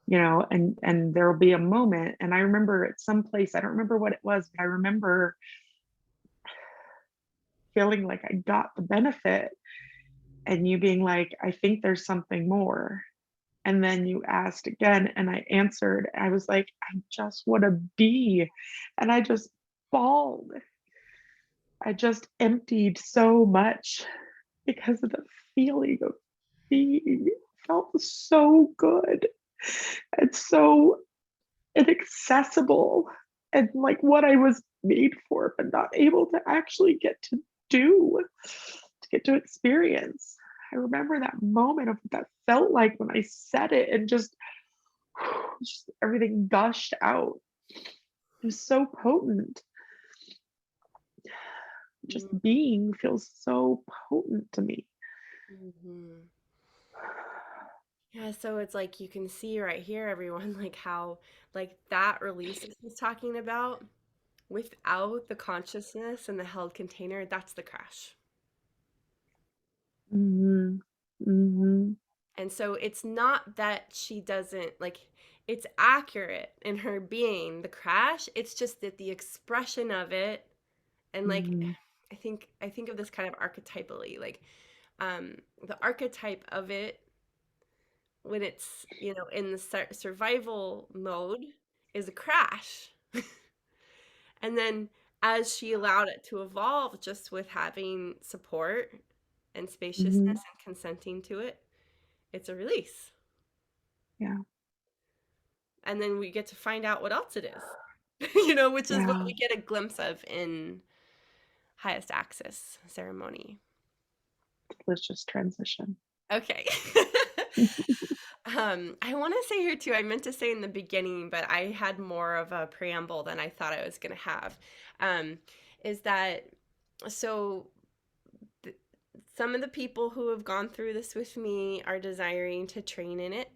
there will be a moment. And I remember at some place, I don't remember what it was, but I remember feeling like I got the benefit and you being like, "I think there's something more." And then you asked again and I answered. I was like, "I just want to be." And I just bawled. I just emptied so much because of the feeling of being. It felt so good and so inaccessible, and like what I was made for, but not able to actually get to do, to get to experience. I remember that moment of what that felt like when I said it and just everything gushed out. It was so potent. Just being feels so potent to me. Mm-hmm. Yeah, so it's like you can see right here, everyone, like how like that release that he's talking about without the consciousness and the held container, that's the crash. Mhm. Mhm. And so it's not that she doesn't like it's accurate in her being the crash. It's just that the expression of it and like Mhm. I think of this kind of archetypally, like the archetype of it when it's, in the survival mode is a crash. And then as she allowed it to evolve just with having support and spaciousness Mhm. and consenting to it, it's a release. Yeah. And then we get to find out what else it is, which is what Yeah. we get a glimpse of in highest access ceremony. Let's just transition. Okay. I want to say here too, I meant to say in the beginning, but I had more of a preamble than I thought I was going to have. Um, is that so th- some of the people who have gone through this with me are desiring to train in it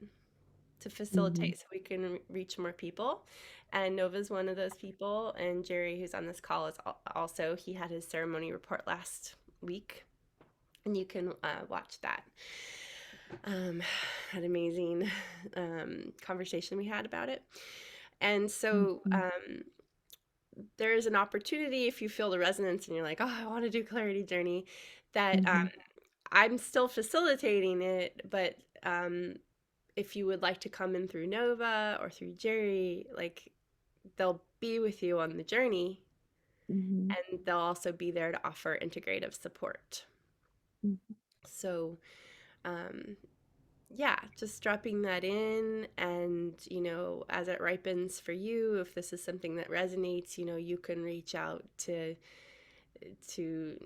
to Mhm. facilitate so we can reach more people. And Nova's one of those people. And Jerry, who's on this call, is also, he had his ceremony report last week. And you can watch that. Um, an amazing conversation we had about it. And so Mhm. there is an opportunity if you feel the resonance and you're like, oh, I want to do Clarity Journey, that Mhm. I'm still facilitating it, but if you would like to come in through Nova or through Jerry, like they'll be with you on the journey Mhm. and they'll also be there to offer integrative support. Mhm. So, yeah, just dropping that in and, as it ripens for you, if this is something that resonates, you can reach out to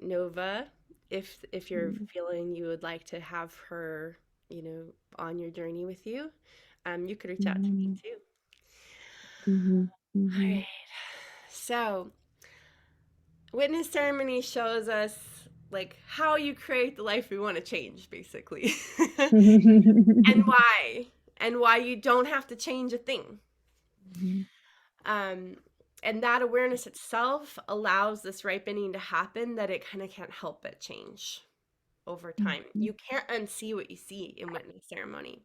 Nova if you're Mhm. feeling you would like to have her, on your journey with you. You could reach out to me Mhm. too. Mhm. All Mhm. right. So, witness ceremony shows us like how you create the life we want to change, basically. And why. And why you don't have to change a thing. Mhm. Um, and that awareness itself allows this ripening to happen that it kind of can't help but change over time. Mhm. You can't unsee what you see in witness ceremony.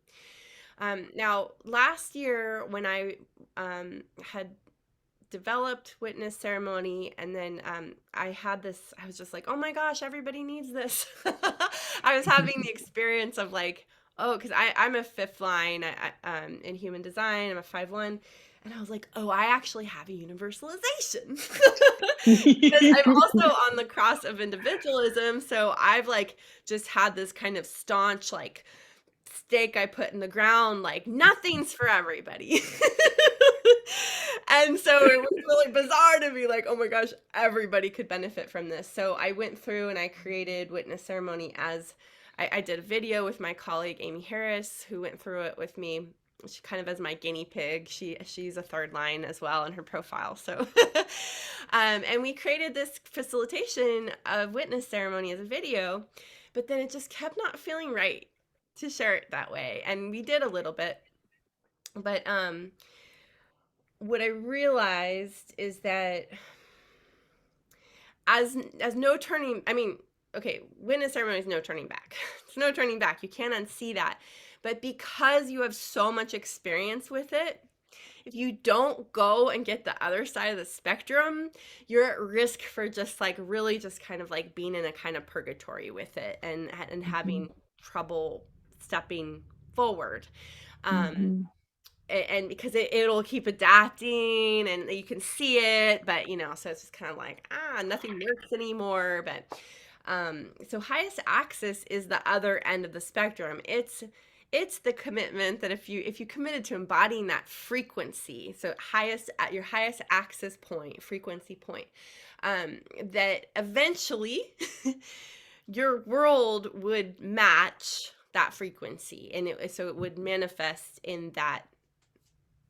Now, last year when I had developed witness ceremony and then I was just like, oh my gosh, everybody needs this. I was having the experience of like, oh, because I'm a fifth line in human design. I'm a 5-1. And I was like, oh, I actually have a universalization. Because I'm also on the cross of individualism. So I've like just had this kind of staunch, like, stake I put in the ground, like nothing's for everybody. And so it was really bizarre to be like, oh my gosh, everybody could benefit from this. So I went through and I created witness ceremony as I did a video with my colleague Amy Harris, who went through it with me. She kind of as my guinea pig. She's a third line as well in her profile. So, and we created this facilitation of witness ceremony as a video, but then it just kept not feeling right to share it that way. And we did a little bit, but what I realized is that as no turning, I mean, okay, witness ceremony is no turning back. It's no turning back. You can't unsee that. But because you have so much experience with it, if you don't go and get the other side of the spectrum, you're at risk for just like really just kind of like being in a kind of purgatory with it and having Mhm. trouble stepping forward. Um, Mhm. and because it'll keep adapting and you can see it, but so it's just kind of like nothing works anymore. But so highest access is the other end of the spectrum. It's the commitment that if you committed to embodying that frequency, so highest at your highest access point, frequency point, that eventually your world would match that frequency, and so it would manifest in that,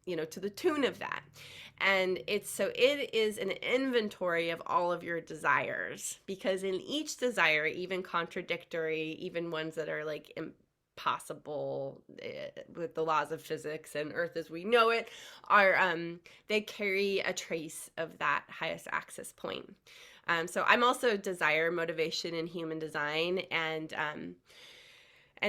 to the tune of that. And it is an inventory of all of your desires, because in each desire, even contradictory, even ones that are like impossible, with the laws of physics and earth as we know it, are they carry a trace of that highest access point. So I'm also desire, motivation, and human design, and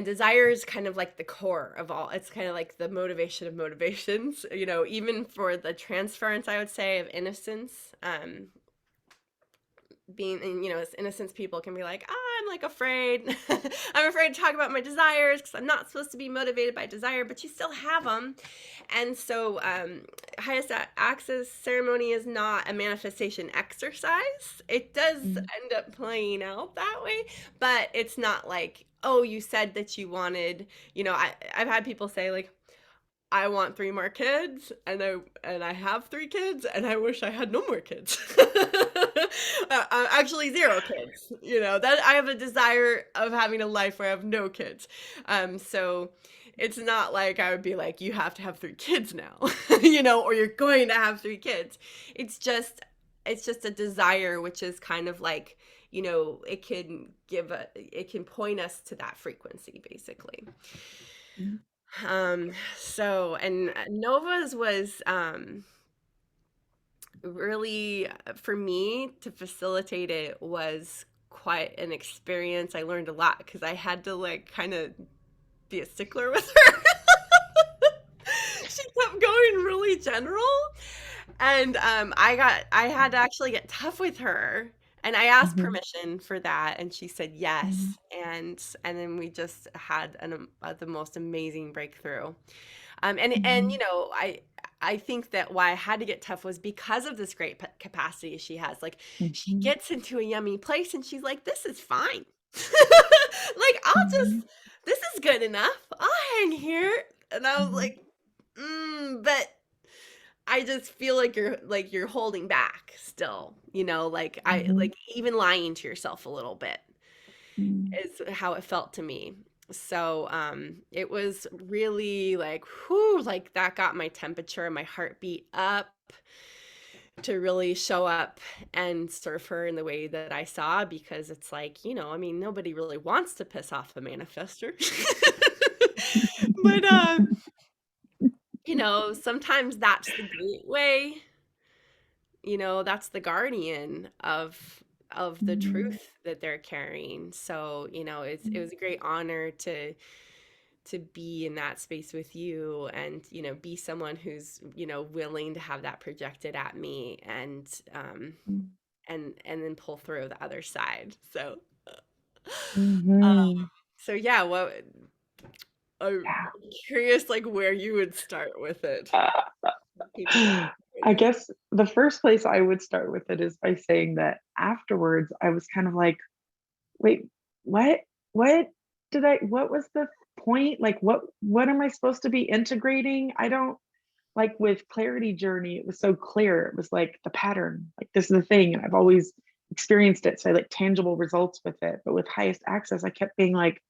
desire is kind of like the core of all. It's kind of like the motivation of motivations, even for the transference, I would say, of innocence. Being, and as innocence, people can be like, I'm like afraid. I'm afraid to talk about my desires because I'm not supposed to be motivated by desire, but you still have them. And so highest access ceremony is not a manifestation exercise. It does Mm. end up playing out that way, but it's not like, oh, you said that you wanted, I've had people say like, I want three more kids, and I have three kids, and I wish I had no more kids. Actually, zero kids. That I have a desire of having a life where I have no kids. So it's not like I would be like, you have to have three kids now, or you're going to have three kids. It's just a desire, which is kind of like, it can point us to that frequency, basically. Mm. So, and Nova's was really, for me to facilitate it, was quite an experience. I learned a lot because I had to like kind of be a stickler with her. She kept going really general, and I had to actually get tough with her, and I asked Mhm. permission for that, and she said Mhm. yes, and then we just had the most amazing breakthrough. And Mhm. I think that why I had to get tough was because of this great capacity she has. Like, she Mhm. gets into a yummy place and she's like, "This is fine. Like, Mhm. this is good enough. I'll hang here." And I was Mhm. like, but I just feel like you're holding back still. Like, I Mhm. like even lying to yourself a little bit Mm. is how it felt to me. So it was really like, whew, like that got my temperature and my heartbeat up to really show up and serve her in the way that I saw, because it's like, I mean, nobody really wants to piss off a manifester. But sometimes that's the gateway. That's the guardian of the Mhm. truth that they're carrying. So, it was a great honor to be in that space with you, and be someone who's willing to have that projected at me, Mhm. and then pull through the other side. So Mhm. yeah, I'm Yeah. curious, like, where you would start with it. Uh, People get I frustrated. guess the first place I would start with it is by saying that afterwards I was kind of like, "Wait, what? What what was the point? Like, what am I supposed to be integrating? I don't." Like, with Clarity Journey, it was so clear. It was like the pattern, like, this is the thing, and I've always experienced it, so I like tangible results with it. But with Highest Access, I kept being like,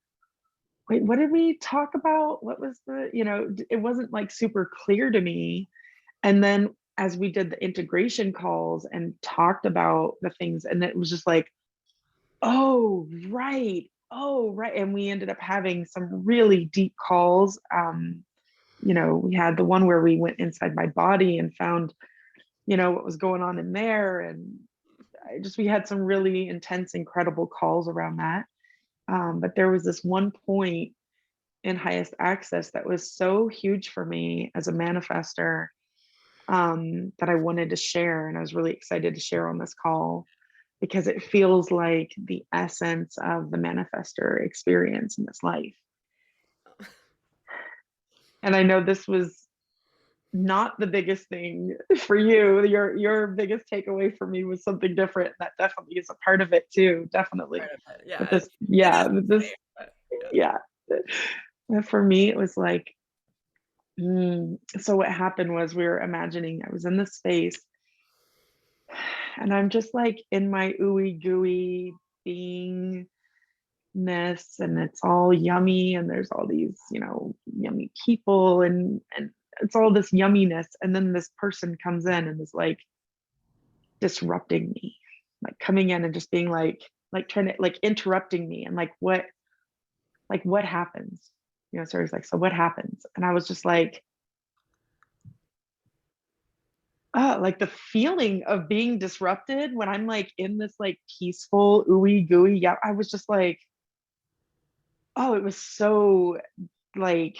"Wait, what did we talk about? What was the," it wasn't like super clear to me. And then as we did the integration calls and talked about the things, and it was just like, "Oh, right. Oh, right." And we ended up having some really deep calls. We had the one where we went inside my body and found, what was going on in there. And we had some really intense, incredible calls around that. But there was this one point in Highest Access that was so huge for me as a manifester, that I wanted to share. And I was really excited to share on this call because it feels like the essence of the manifester experience in this life. And I know this was not the biggest thing for you. Your biggest takeaway for me was something different. That definitely is a part of it too. Definitely. Part of it. Yeah, But this, it yeah, is the this, same, but yeah. yeah. But for me, it was like, so what happened was we were imagining I was in this space and I'm just like in my ooey gooey being, and it's all yummy and there's all these, yummy people and it's all this yumminess. And then this person comes in and is like disrupting me, like coming in and just being like trying to like interrupting me and like what happens? So he's like, so what happens? And I was just like, like the feeling of being disrupted when I'm like in this like peaceful ooey gooey. Yeah, I was just like, oh, it was so like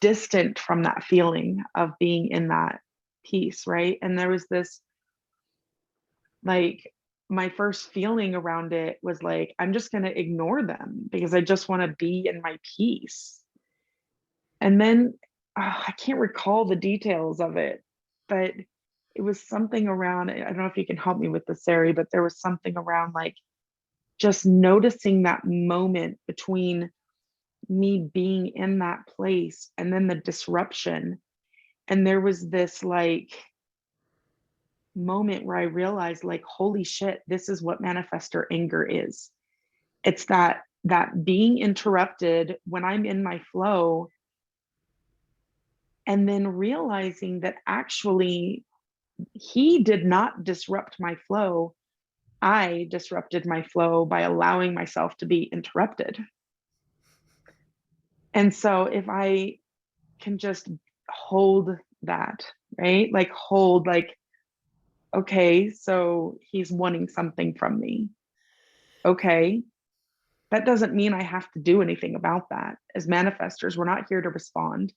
distant from that feeling of being in that peace, right? And there was this like my first feeling around it was like, I'm just going to ignore them because I just want to be in my peace. And then I can't recall the details of it, but it was something around, I don't know if you can help me with this, Sari, but there was something around like just noticing that moment between me being in that place and then the disruption. And there was this like moment where I realized like, holy shit, this is what manifestor anger is. It's that being interrupted when I'm in my flow, and then realizing that actually he did not disrupt my flow. I disrupted my flow by allowing myself to be interrupted. And so if I can just hold that, right? Like hold like, okay, so he's wanting something from me. Okay. That doesn't mean I have to do anything about that. As manifestors, we're not here to respond.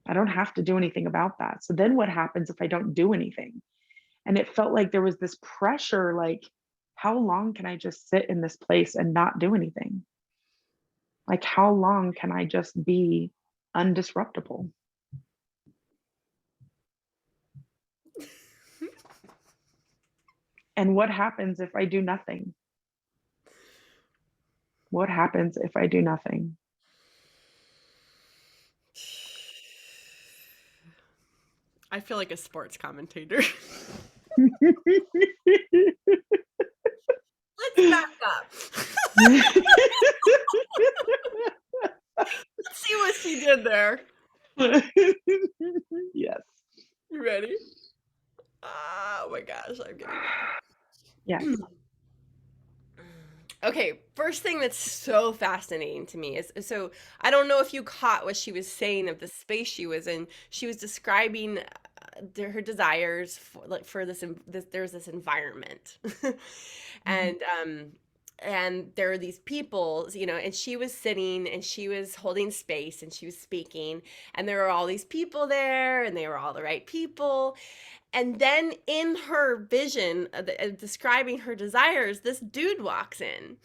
I don't have to do anything about that. So then what happens if I don't do anything? And it felt like there was this pressure like, how long can I just sit in this place and not do anything? Like, how long can I just be undisruptible? And what happens if I do nothing? What happens if I do nothing? I feel like a sports commentator. Let's back up. Let's see what she did there. Yes. You ready? Oh my gosh, I'm getting Yes. Okay, first thing that's so fascinating to me is so I don't know if you caught what she was saying of the space she was in. She was describing her desires for like for this there's this environment. Mhm. and and there are these people, and she was sitting and she was holding space and she was speaking, and there were all these people there and they were all the right people. And then in her vision, describing her desires, this dude walks in.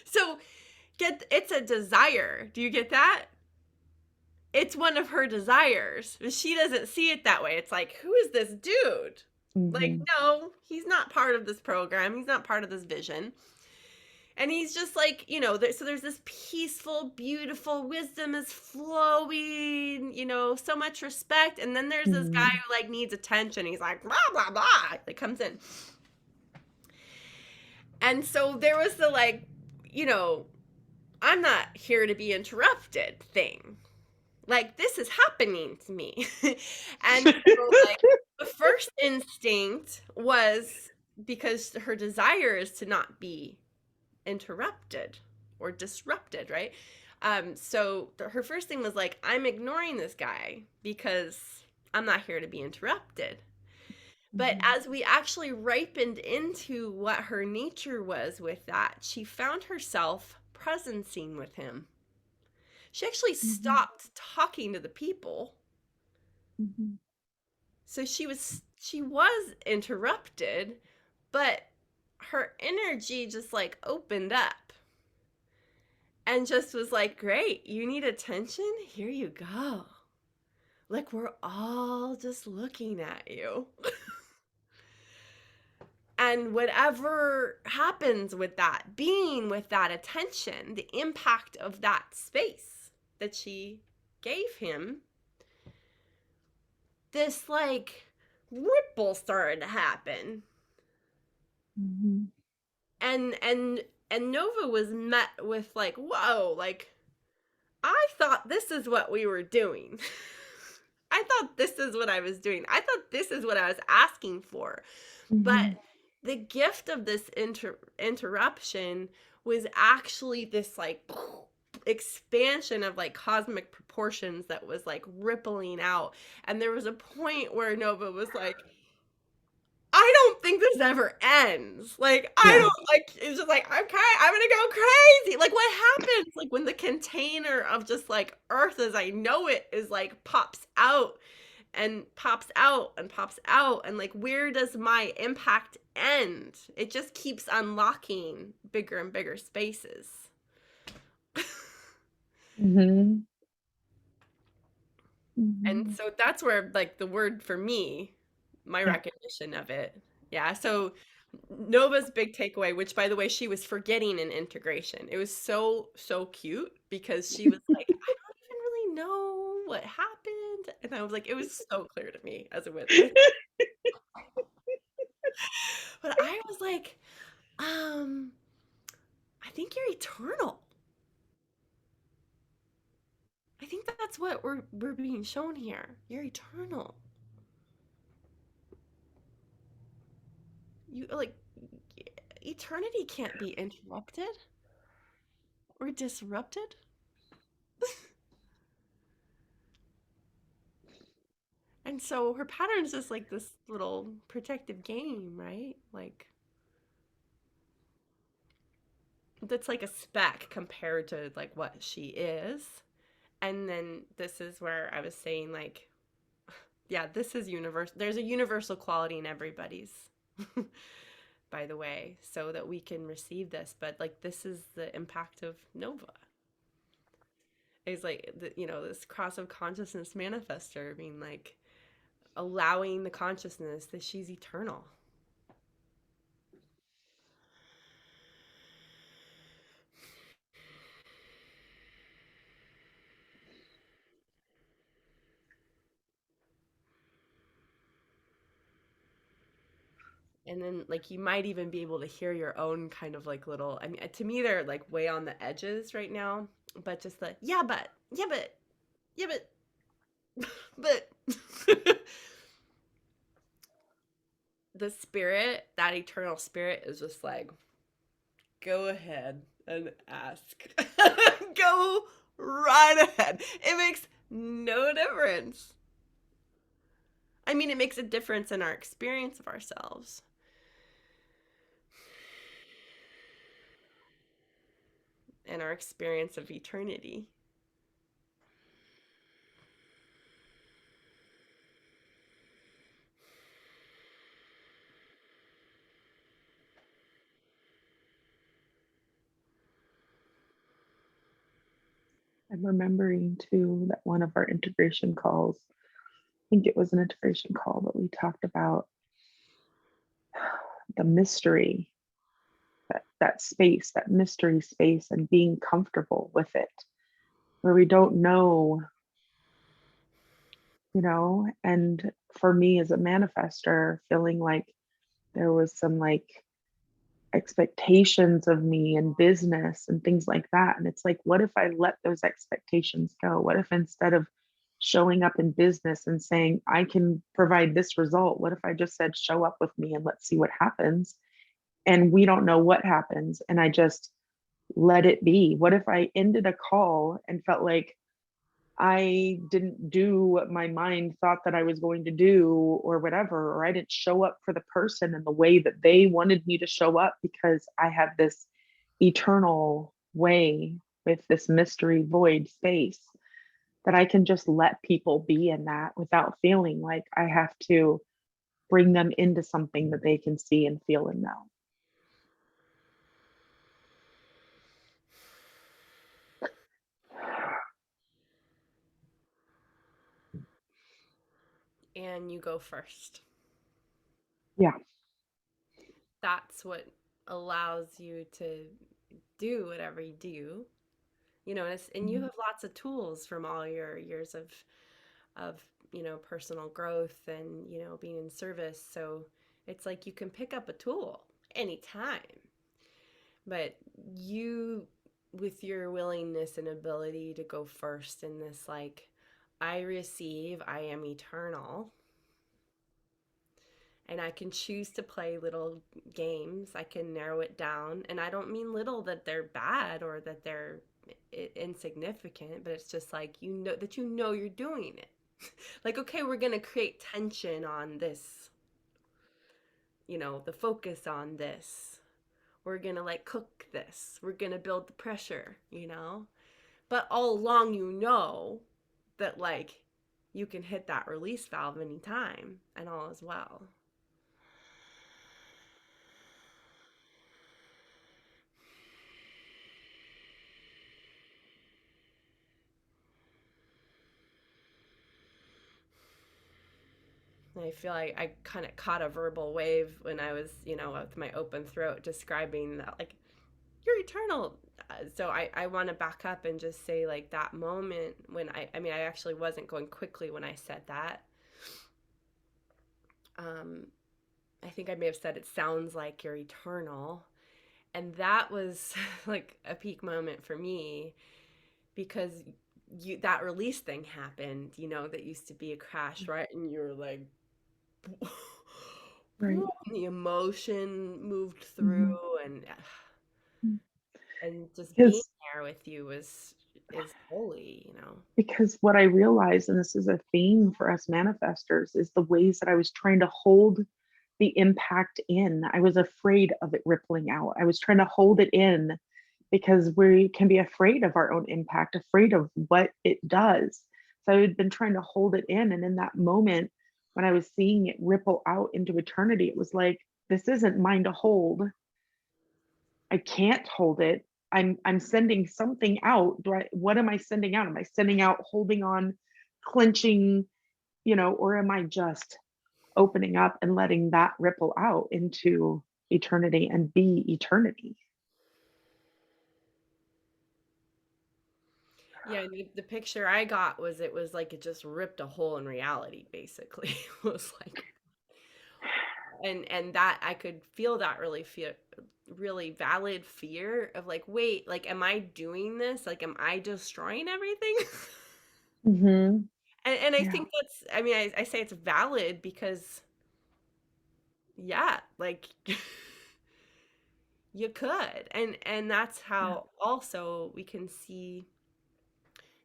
So it's a desire. Do you get that? It's one of her desires, but she doesn't see it that way. It's like, who is this dude? Like, Mhm. no, he's not part of this program. He's not part of this vision. And he's just like, so there's this peaceful, beautiful wisdom is flowing, so much respect. And then there's this guy Mhm. who like needs attention. He's like, blah, blah, blah. Like comes in. And so there was the like, you know, I'm not here to be interrupted thing. Like this is happening to me. And so like the first instinct was because her desire is to not be interrupted or disrupted, right? So her first thing was like, I'm ignoring this guy because I'm not here to be interrupted. But Mhm. as we actually ripened into what her nature was with that, she found herself presencing with him. She actually Mhm. stopped talking to the people. Mhm. So she was interrupted, but her energy just like opened up and just was like, great, you need attention? Here you go. Like, we're all just looking at you. And whatever happens with that, being with that attention, the impact of that space that she gave him, this like ripple started to happen. Mhm. And Nova was met with like, whoa, like I thought this is what we were doing. I thought this is what I was doing. I thought this is what I was asking for. But Hmm. the gift of this interruption was actually this like expansion of like cosmic proportions that was like rippling out. And there was a point where Nova was like, I don't think this ever ends. Like, I Yeah. don't like it's just like, okay, I'm gonna go crazy. Like, what happens? Like when the container of just like Earth as I know it is like pops out and pops out and pops out, and like where does my impact end? It just keeps unlocking bigger and bigger spaces. Hmm. And Hmm. so that's where like the word for me, my Yeah. recognition of it. Yeah. So Nova's big takeaway, which by the way, she was forgetting in integration. It was so, so cute because she was like, I don't even really know what happened. And I was like, it was so clear to me as a witness. But I was like, um, I think you're eternal. I think that's what we're being shown here. You're eternal. You like eternity can't be interrupted or disrupted. And so her pattern is just like this little protective game, right? Like that's like a speck compared to like what she is. And then this is where I was saying like, yeah, this is universal. There's a universal quality in everybody's, by the way, so that we can receive this. But like, this is the impact of Nova. It's like, this cross of consciousness manifester being like allowing the consciousness that she's eternal. And then like you might even be able to hear your own kind of like little, I mean, to me they're like way on the edges right now, but just the yeah but the spirit, that eternal spirit is just like, go ahead and ask. Go right ahead. It makes no difference. I mean, it makes a difference in our experience of ourselves, and our experience of eternity. I'm remembering too that one of our integration calls, I think it was an integration call, but we talked about the mystery, that space, that mystery space, and being comfortable with it, where we don't know, and for me as a manifester, feeling like there was some like expectations of me and business and things like that. And it's like, what if I let those expectations go? What if instead of showing up in business and saying, I can provide this result, what if I just said, show up with me and let's see what happens? And we don't know what happens. And I just let it be. What if I ended a call and felt like I didn't do what my mind thought that I was going to do, or whatever, or I didn't show up for the person in the way that they wanted me to show up because I have this eternal way with this mystery void space that I can just let people be in that without feeling like I have to bring them into something that they can see and feel and know. And you go first. Yeah. That's what allows you to do whatever you do. And you Mhm. have lots of tools from all your years of personal growth and being in service. So it's like you can pick up a tool anytime. But you, with your willingness and ability to go first in this, like, I receive, I am eternal, and I can choose to play little games. I can narrow it down. And I don't mean little that they're bad or that they're insignificant, but it's just like, you know, that you know you're doing it. Like, okay, we're going to create tension on this, you know, the focus on this. We're going to like cook this. We're going to build the pressure, you know? But all along, you know that like you can hit that release valve anytime and all is well. I feel like I kind of caught a verbal wave when I was, you know, with my open throat describing that, like, you're eternal. So I want to back up and just say, like, that moment when I mean, I actually wasn't going quickly when I said that. Um, I think I may have said it sounds like you're eternal. And that was like a peak moment for me because that release thing happened, you know, that used to be a crash, right? And you were like, Right. the emotion moved through, Hmm. and just being Because there with you was is holy, you know. what I realized, and this is a theme for us manifestors, is the ways that I was trying to hold the impact in. I was afraid of it rippling out. I was trying to hold it in because we can be afraid of our own impact, afraid of what it does. So I had been trying to hold it in. And in that moment, when I was seeing it ripple out into eternity, it was like, this isn't mine to hold. I can't hold it. I'm sending something out. What am I sending out? Am I sending out holding on, clenching, or am I just opening up and letting that ripple out into eternity and be eternity? Yeah, and the picture I got was it was like it just ripped a hole in reality, basically. It was like, and that I could feel that really valid fear of like, wait, like, am I doing this? Like, am I destroying everything? Hmm. And I Yeah. think that's, I mean, I say it's valid because, yeah, like, you could. And that's Yeah. how also we can see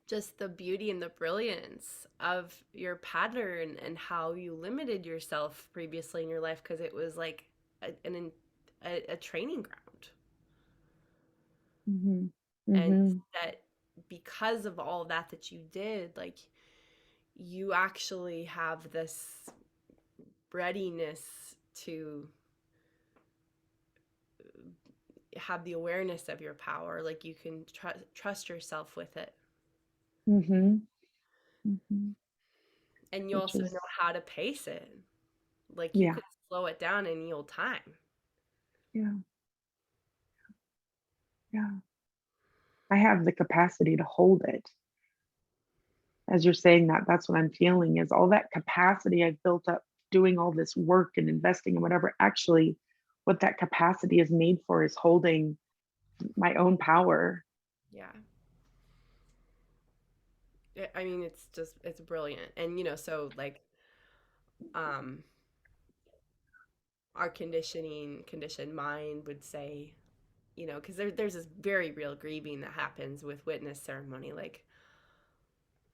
just the beauty and the brilliance of your pattern and how you limited yourself previously in your life because it was like a training ground. Hmm. And Hmm. that because of all that you did, like, you actually have this readiness to have the awareness of your power. Like, you can trust yourself with it, Hmm. Hmm. and you Which also know is, how to pace it. Like, you yeah, could slow it down and yield time. yeah, yeah. I have the capacity to hold it. As you're saying that, that's what I'm feeling is all that capacity I've built up doing all this work and investing and whatever. Actually, what that capacity is made for is holding my own power. Yeah. I mean, it's just, it's brilliant. And, you know, so like, um, our conditioned mind would say, you know, because there's this very real grieving that happens with witness ceremony. Like,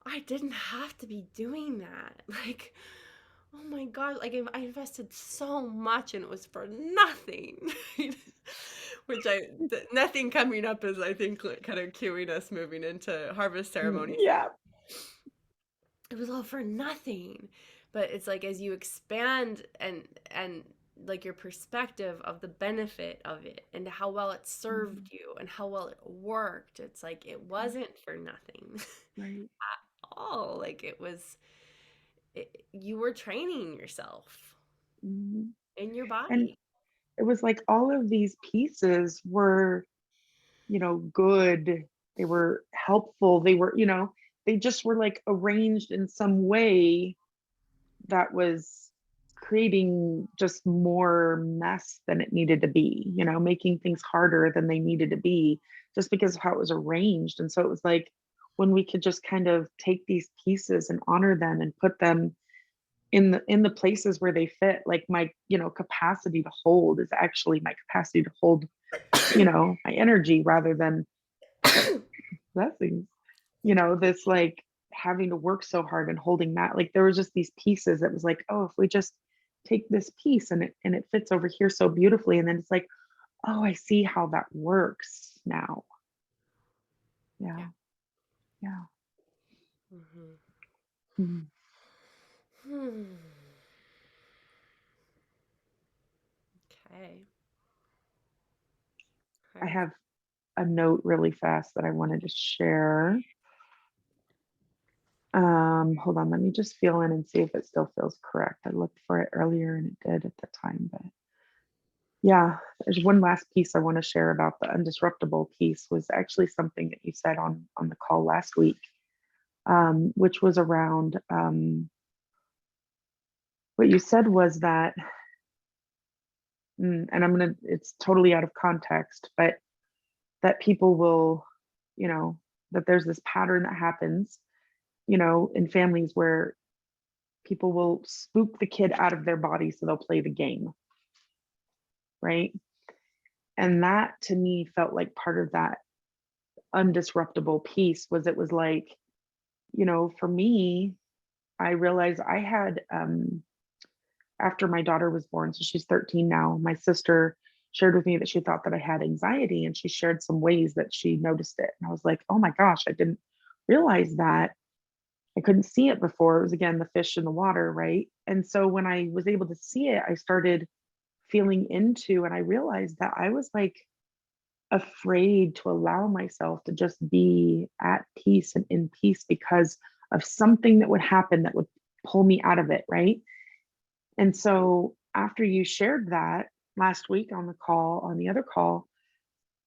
I didn't have to be doing that. Like, oh my God, like, I invested so much and it was for nothing. Which nothing coming up is, I think, like, kind of cueing us moving into harvest ceremonies. Yeah. It was all for nothing. But it's like, as you expand and like your perspective of the benefit of it and how well it served Mhm. you and how well it worked, it's like it Yeah. wasn't for nothing Right. at all. Like, you were training yourself Mhm. in your And body. it was like all of these pieces were, good. They were helpful. They just were like arranged in some way that was creating just more mess than it needed to be, making things harder than they needed to be just because of how it was arranged. And so it was like when we could just kind of take these pieces and honor them and put them in the places where they fit, like my, capacity to hold is actually my capacity to hold, my energy rather than blessings. This like having to work so hard and holding that, like there was just these pieces that was like, oh, if we just take this piece and it fits over here so beautifully, and then it's like, oh, I see how that works now. Yeah. Yeah. Yeah. Hmm. Mhm. Hmm. Okay. I Okay. have a note really fast that I wanted to share. Hold on, let me just feel in and see if it still feels correct. I looked for it earlier and it did at the time, but yeah, there's one last piece I want to share about the undisruptible piece was actually something that you said on the call last week, which was around what you said was that, and it's totally out of context, but that people will, you know, that there's this pattern that happens, in families where people will spook the kid out of their body so they'll play the game, right? And that to me felt like part of that undisruptible piece was it was like, for me, I realized I had, after my daughter was born, so she's 13 now, my sister shared with me that she thought that I had anxiety and she shared some ways that she noticed it. And I was like, oh my gosh, I didn't realize that. I couldn't see it before. It was again the fish in the water, right? And so when I was able to see it, I started feeling into, and I realized that I was like afraid to allow myself to just be at peace and in peace because of something that would happen that would pull me out of it, right? And so after you shared that last week on the call, on the other call,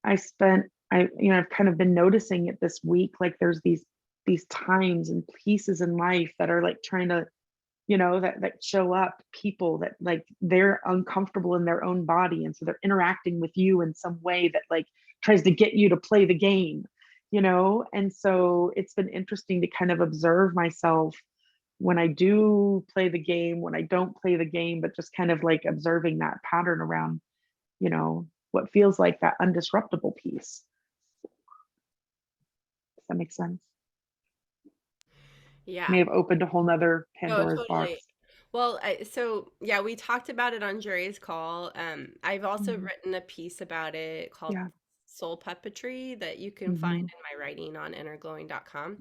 I've kind of been noticing it this week. Like there's these times and pieces in life that are like trying to, that show up, people that like they're uncomfortable in their own body. And so they're interacting with you in some way that like tries to get you to play the game. And so it's been interesting to kind of observe myself when I do play the game, when I don't play the game, but just kind of like observing that pattern around, what feels like that undisruptible piece. Does that make sense? Yeah. May have opened a whole nother No, Pandora's totally. box. Well, so yeah, we talked about it on Jury's call. I've also Mhm. written a piece about it called Yeah. Soul Puppetry that you can find Hmm. in my writing on innerglowing.com.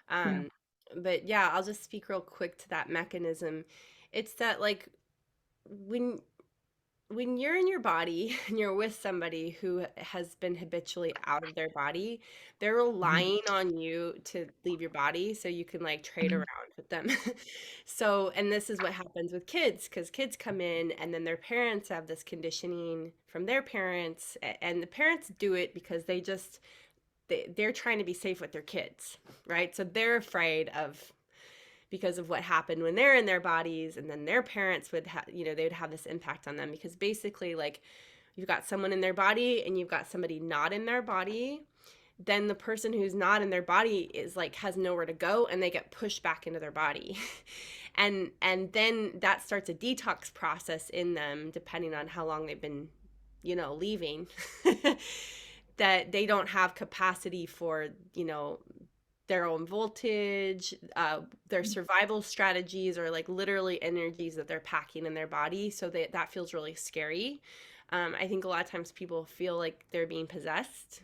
Yeah. Um, but yeah, I'll just speak real quick to that mechanism. It's that like when you're in your body and you're with somebody who has been habitually out of their body, they're Hmm. relying on you to leave your body so you can like trade Hmm. around with them. So, and this is what happens with kids because kids come in and then their parents have this conditioning from their parents, and the parents do it because they're trying to be safe with their kids, right? So they're afraid of because of what happened when they're in their bodies, and then their parents would have, they would have this impact on them because basically like you've got someone in their body and you've got somebody not in their body, then the person who's not in their body is like has nowhere to go and they get pushed back into their body. And then that starts a detox process in them depending on how long they've been leaving. That they don't have capacity for their own voltage, their survival strategies, or like literally energies that they're packing in their body. So that feels really scary. I think a lot of times people feel like they're being possessed.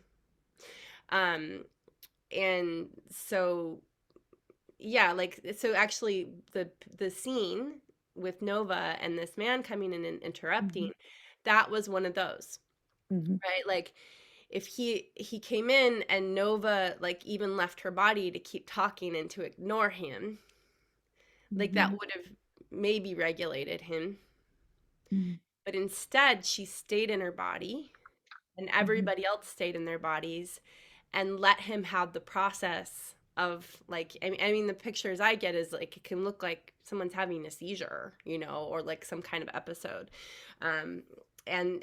Um, and so, yeah, like, so actually the scene with Nova and this man coming in and interrupting, Hmm. that was one of those, Hmm. right? Like, if he came in and Nova like even left her body to keep talking and to ignore him, like that Hmm. would have maybe regulated him. Hmm. But instead, she stayed in her body and Hmm. everybody else stayed in their bodies and let him have the process like, I mean the pictures I get is like it can look like someone's having a seizure, or like some kind of episode. Um, and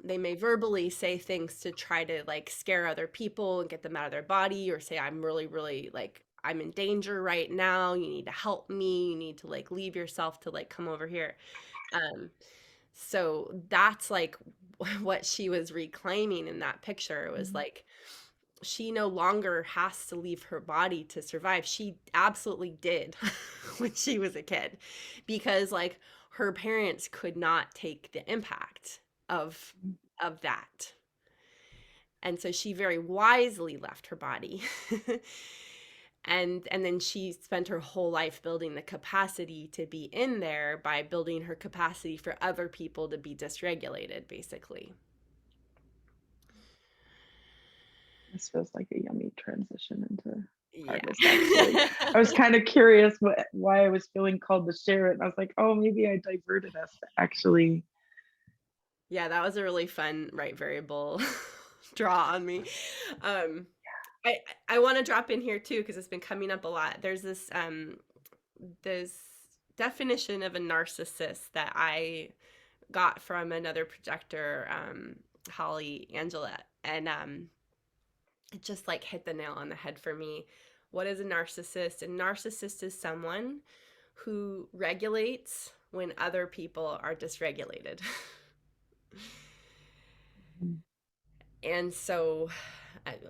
they may verbally say things to try to like scare other people and get them out of their body, or say, I'm really, really like, I'm in danger right now. You need to help me. You need to like leave yourself to like come over here. Um, so that's like what she was reclaiming in that picture. It was Mhm. like she no longer has to leave her body to survive. She absolutely did when she was a kid, because like her parents could not take the impact of that. And so she very wisely left her body. And then she spent her whole life building the capacity to be in there by building her capacity for other people to be dysregulated, basically. This feels like a yummy transition into Yeah. harvest, actually. I was kind of curious why I was feeling called to share it. And I was like, oh, maybe I diverted us to actually. Yeah, that was a really fun right variable draw on me. Um, I I want to drop in here too because it's been coming up a lot. There's this definition of a narcissist that I got from another projector, Holly Angela, and it just like hit the nail on the head for me. What is a narcissist? A narcissist is someone who regulates when other people are dysregulated. And so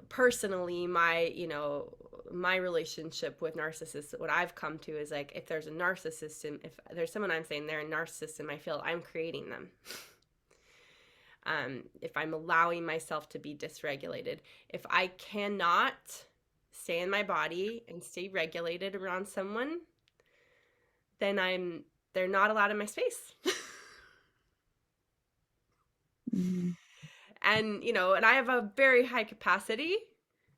personally, my relationship with narcissists, what I've come to is like, if there's a narcissist, and if there's someone I'm saying they're a narcissist in my field, I'm creating them. If I'm allowing myself to be dysregulated, if I cannot stay in my body and stay regulated around someone, then they're not allowed in my space. Mhm. And I have a very high capacity.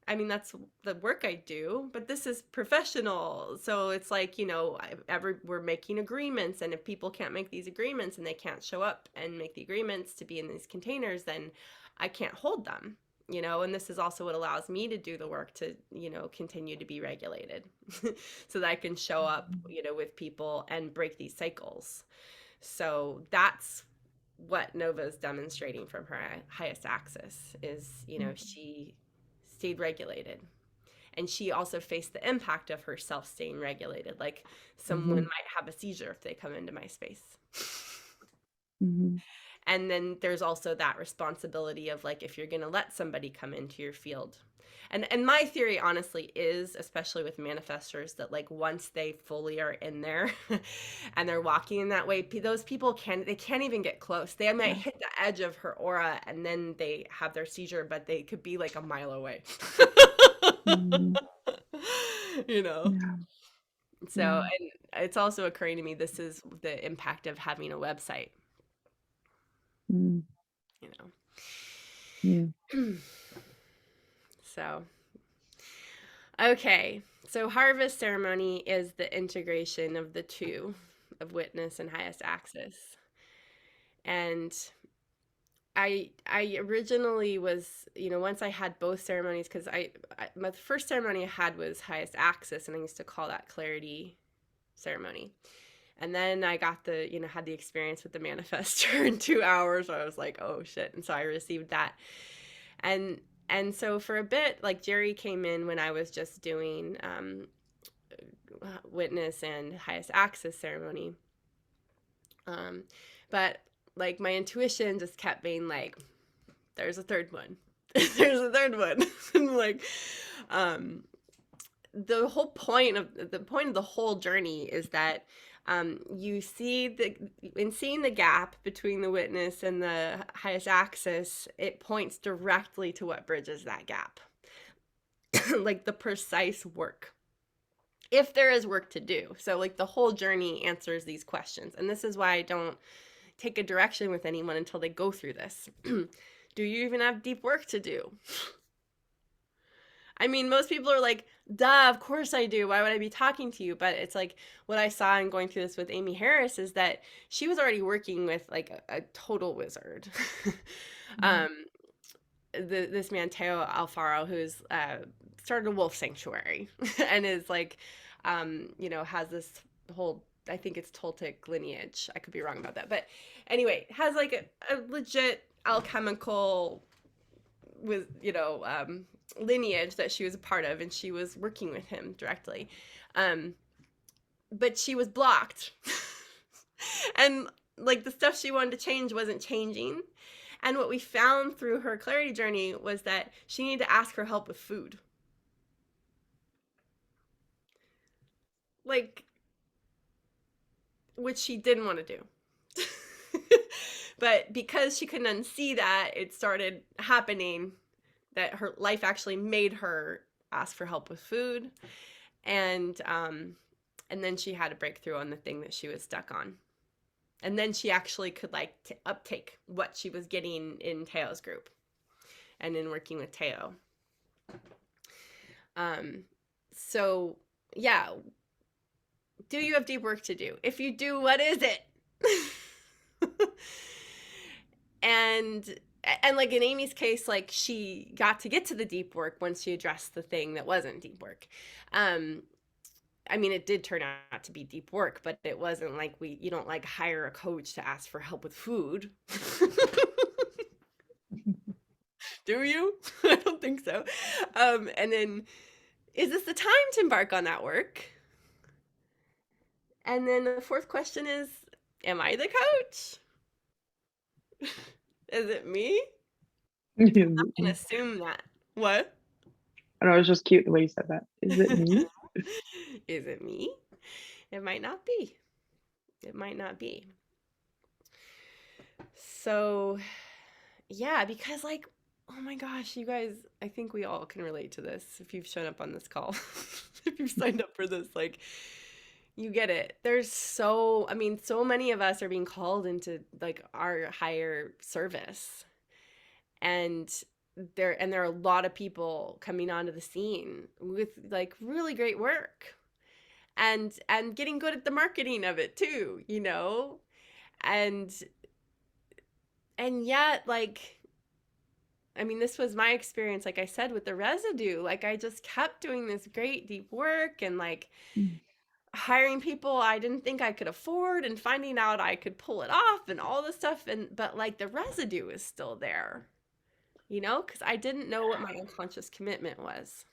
I mean, that's the work I do, but this is professional. So it's like, we're making agreements. And if people can't make these agreements and they can't show up and make the agreements to be in these containers, then I can't hold them, and this is also what allows me to do the work to, continue to be regulated so that I can show up, with people and break these cycles. So that's what Nova is demonstrating from her highest axis is, she stayed regulated. And she also faced the impact of herself staying regulated. Like someone Mhm. might have a seizure if they come into my space. Mhm. And then there's also that responsibility of like, if you're going to let somebody come into your field. And my theory honestly is, especially with manifestors, that like once they fully are in there and they're walking in that way, those people can't even get close. They might Yeah. hit the edge of her aura and then they have their seizure, but they could be like a mile away. Mhm. you know Yeah. so, Yeah. and it's also occurring to me, this is the impact of having a website. Mm. you Mm. know so okay, so harvest ceremony is the integration of the two, of witness and highest axis. And I originally was, once I had both ceremonies, because my first ceremony I had was highest axis, and I used to call that clarity ceremony. And then I got had the experience with the manifestor in 2 hours. Where I was like, oh shit. And so I received that. And so for a bit, like Jerry came in when I was just doing witness and highest access ceremony. Um, but like my intuition just kept being like, there's a third one. There's a third one. And like, um, the whole point of the whole journey is that you see in seeing the gap between the witness and the highest axis, it points directly to what bridges that gap. Like the precise work, if there is work to do. So like the whole journey answers these questions, and this is why I don't take a direction with anyone until they go through this. Do you even have deep work to do? I mean, most people are like, duh, of course I do. Why would I be talking to you? But it's like what I saw in going through this with Amy Harris is that she was already working with like a total wizard. Mhm. um, this man, Teo Alfaro, who's started a wolf sanctuary and is like, you know, has this whole, I think it's Toltec lineage. I could be wrong about that. But anyway, has like a legit alchemical with, you know, lineage that she was a part of, and she was working with him directly. Um, but she was blocked. And like the stuff she wanted to change wasn't changing. And what we found through her clarity journey was that she needed to ask for help with food. Like, which she didn't want to do. But because she couldn't unsee that, it started happening that her life actually made her ask for help with food. And then she had a breakthrough on the thing that she was stuck on. And then she actually could like uptake what she was getting in Teo's group and in working with Teo. So yeah, do you have deep work to do? If you do, what is it? and and like in Amy's case, like she got to get to the deep work once she addressed the thing that wasn't deep work. I mean, it did turn out to be deep work, but it wasn't like you don't like hire a coach to ask for help with food. Do you? I don't think so. And then, is this the time to embark on that work? And then the fourth question is, am I the coach? Is it me? I'm going to assume that. What? I know, it was just cute the way you said that. Is it me? Is it me? It might not be. It might not be. So, yeah, because like, oh my gosh, you guys, I think we all can relate to this if you've shown up on this call. If you've signed up for this, like, you get it. There's so, I mean, so many of us are being called into like our higher service. And there are a lot of people coming onto the scene with like really great work and getting good at the marketing of it too, you know? And yet, like, I mean, this was my experience, like I said, with the residue. Like, I just kept doing this great deep work and like hiring people I didn't think I could afford and finding out I could pull it off and all this stuff. But like the residue is still there, you know, because I didn't know what my unconscious commitment was.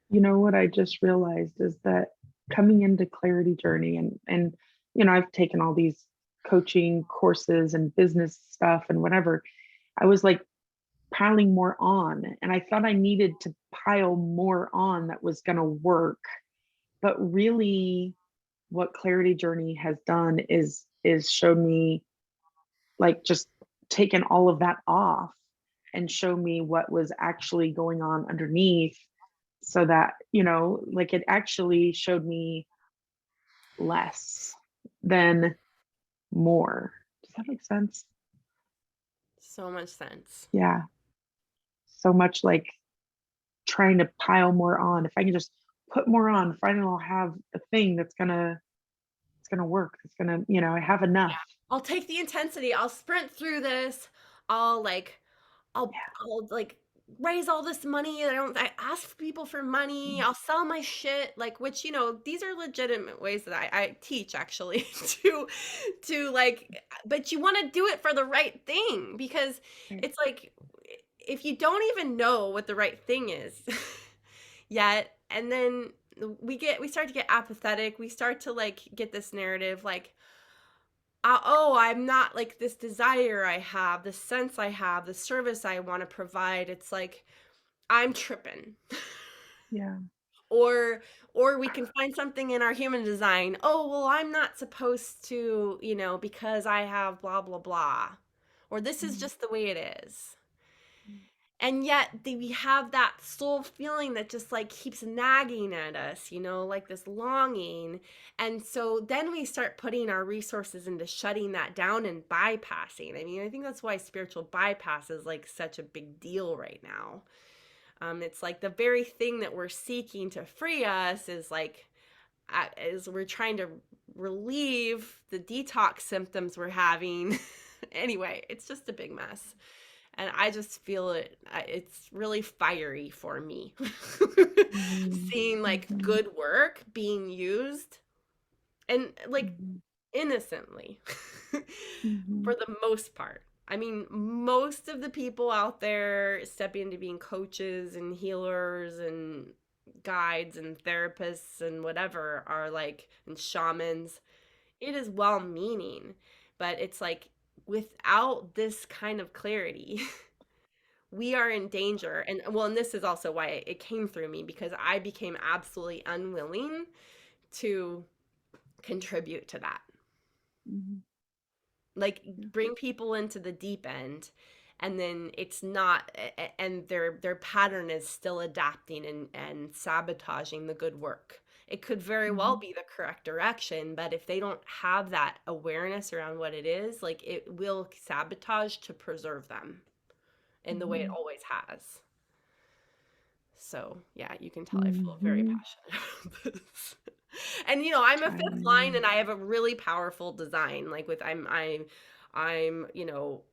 You know what I just realized is that coming into clarity journey and you know, I've taken all these coaching courses and business stuff and whatever. I was like piling more on, and I thought I needed to pile more on that was going to work. But really what clarity journey has done is showed me, like, just taken all of that off and show me what was actually going on underneath, so that, you know, like, it actually showed me less than more. Does that make sense? So much sense. Yeah. So much like trying to pile more on. If I can just put more on, finally I'll have a thing that's gonna, it's gonna work. It's gonna, you know, I have enough. I'll take the intensity. I'll sprint through this. I'll like I'll like raise all this money. I ask people for money. I'll sell my shit. Like, which, you know, these are legitimate ways that I teach actually to like, but you want to do it for the right thing, because it's like if you don't even know what the right thing is yet, and then we start to get apathetic. We start to like get this narrative like, oh, I'm not like this desire I have, this sense I have, the service I want to provide. It's like I'm tripping. Yeah. Or we can find something in our human design. Oh, well, I'm not supposed to, you know, because I have blah blah blah. Or this is just the way it is. And yet we have that soul feeling that just like keeps nagging at us, you know, like this longing. And so then we start putting our resources into shutting that down and bypassing. I mean, I think that's why spiritual bypass is like such a big deal right now. It's like the very thing that we're seeking to free us is like, as we're trying to relieve the detox symptoms we're having. Anyway, it's just a big mess. And I just feel it's really fiery for me. Mhm. Seeing like Mhm. good work being used and like Mhm. innocently for Mhm. the most part. I mean, most of the people out there stepping into being coaches and healers and guides and therapists and whatever are like, and shamans, it is well meaning, but it's like without this kind of clarity, we are in danger. And well, and this is also why it came through me because I became absolutely unwilling to contribute to that. Mhm. Like Yeah. bring people into the deep end and then it's not and their pattern is still adapting and sabotaging the good work. It could very well Mhm. be the correct direction, but if they don't have that awareness around what it is, like it will sabotage to preserve them in the way it Mhm. always has. So, yeah, you can tell I feel very Mhm. passionate about this. And I'm a fifth line I and I have a really powerful design. Like with I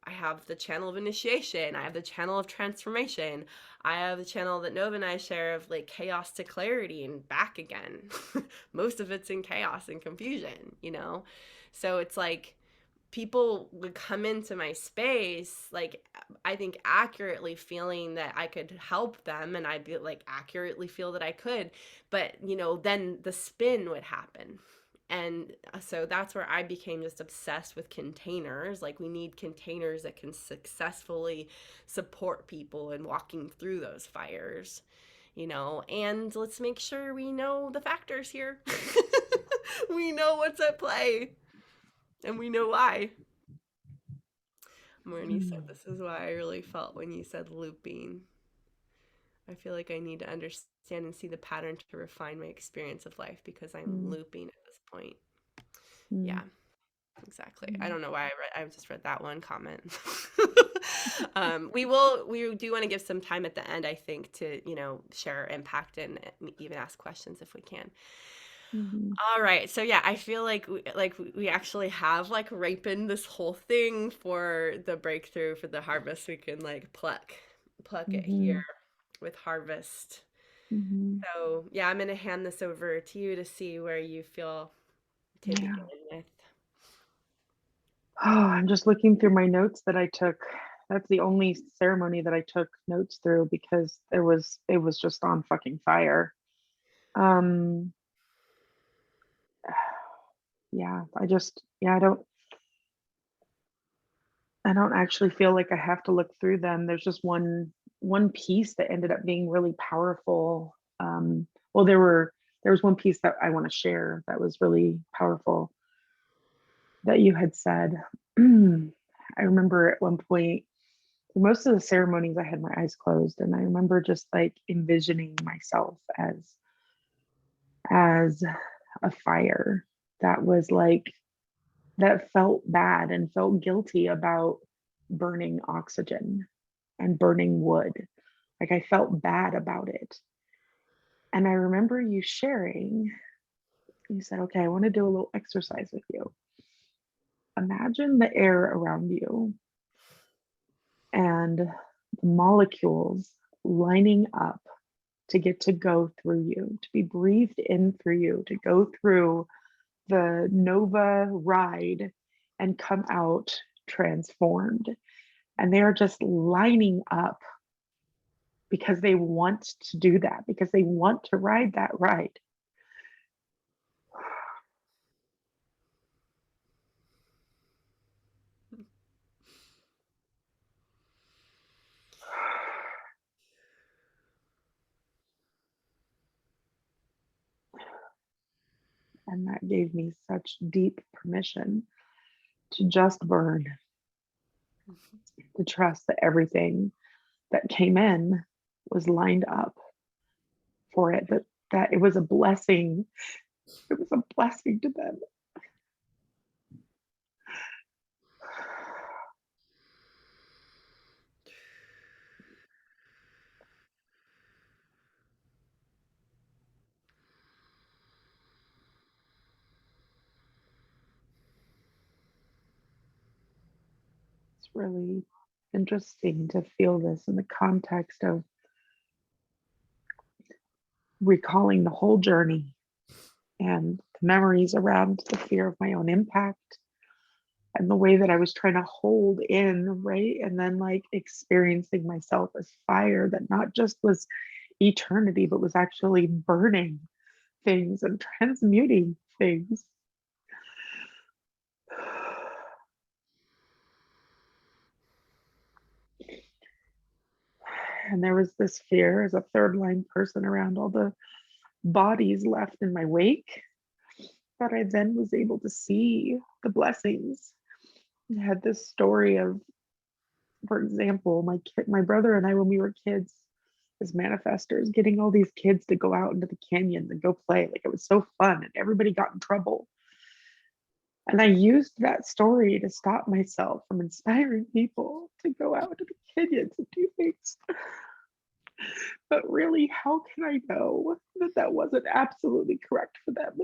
have the channel of initiation, I have the channel of transformation. I have the channel that Nova and I share of like chaos to clarity and back again. Most of it's in chaos and confusion. So it's like people would come into my space like I think accurately feeling that I could help them and I'd be like accurately feel that I could, but then the spin would happen. And so that's where I became just obsessed with containers. Like we need containers that can successfully support people in walking through those fires. And let's make sure we know the factors here. We know what's at play and we know why. Marnie said, Mm. "This is why I really felt when you said looping. I feel like I need to understand and see the pattern to refine my experience of life because I'm Mm. looping at this point." Mm. Yeah, exactly. I Mm. don't know why I just read that one comment. We do want to give some time at the end, I think, to, share our impact and even ask questions if we can. Mhm. All right. So yeah, I feel like we actually have like ripened this whole thing for the breakthrough for the harvest. We can like pluck it here Mhm. with harvest. Mhm. So yeah, I'm gonna hand this over to you to see where you feel to begin Yeah. with. Oh, I'm just looking through my notes that I took. That's the only ceremony that I took notes through because it was just on fucking fire. Um yeah, I don't actually feel like I have to look through them. There's just one piece that ended up being really powerful. Well, there was one piece that I want to share that was really powerful that you had said. I remember at one point, for most of the ceremonies, I had my eyes closed, and I remember just like envisioning myself as a fire that was like that felt bad and felt guilty about burning oxygen and burning wood. Like I felt bad about it. And I remember you sharing, you said, okay, I want to do a little exercise with you. Imagine the air around you and the molecules lining up to get to go through you, to be breathed in through you, to go through the Nova ride and come out transformed. And they are just lining up because they want to do that, because they want to ride that ride. And that gave me such deep permission to just burn, to trust that everything that came in was lined up for it, that it was a blessing. It was a blessing to them. It's really interesting to feel this in the context of recalling the whole journey and the memories around the fear of my own impact and the way that I was trying to hold in, right? And then like experiencing myself as fire that not just was eternity, but was actually burning things and transmuting things. And there was this fear as a third line person around all the bodies left in my wake, but I then was able to see the blessings. I had this story of, for example, my brother and I, when we were kids, as manifestors, getting all these kids to go out into the canyon and go play. Like it was so fun, and everybody got in trouble. And I used that story to stop myself from inspiring people to go out into the canyons and do things. But really, how can I know that that wasn't absolutely correct for them?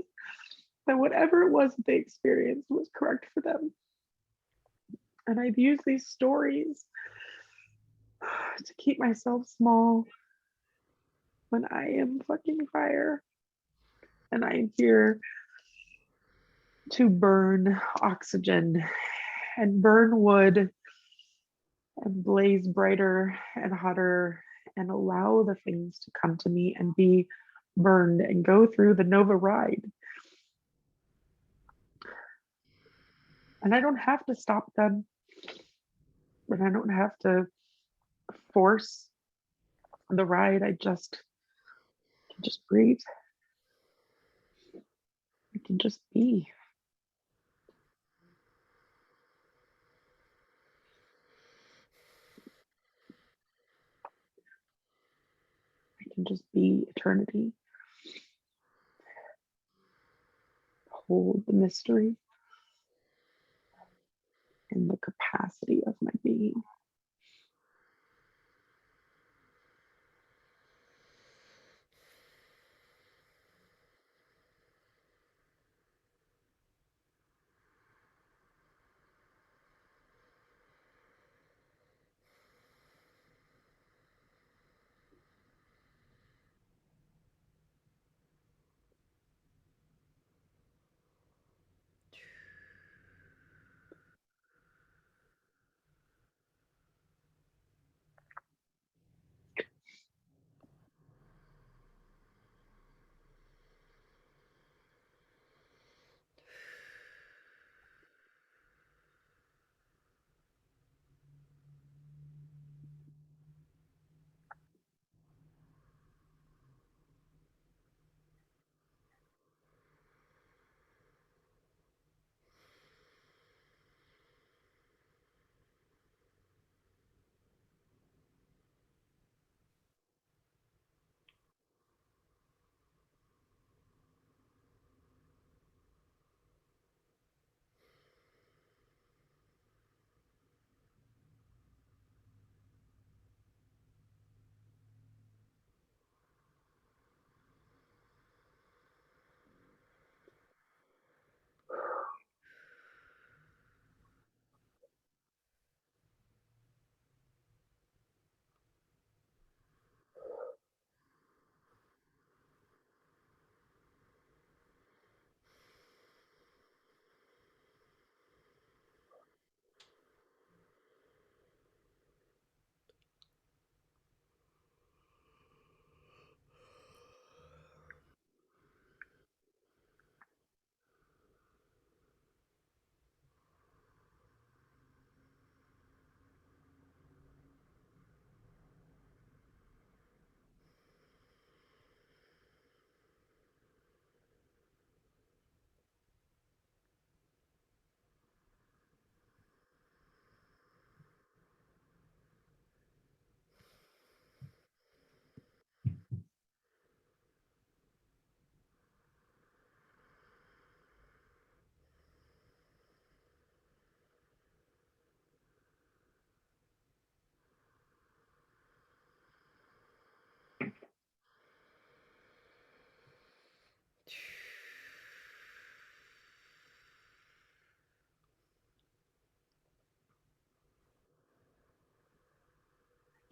That whatever it was that they experienced was correct for them. And I've used these stories to keep myself small when I am fucking fire and I'm here to burn oxygen and burn wood and blaze brighter and hotter and allow the things to come to me and be burned and go through the Nova ride. And I don't have to stop them, and I don't have to force the ride. I just can just breathe. I can just be. I can just be eternity. Hold the mystery and the capacity of my being.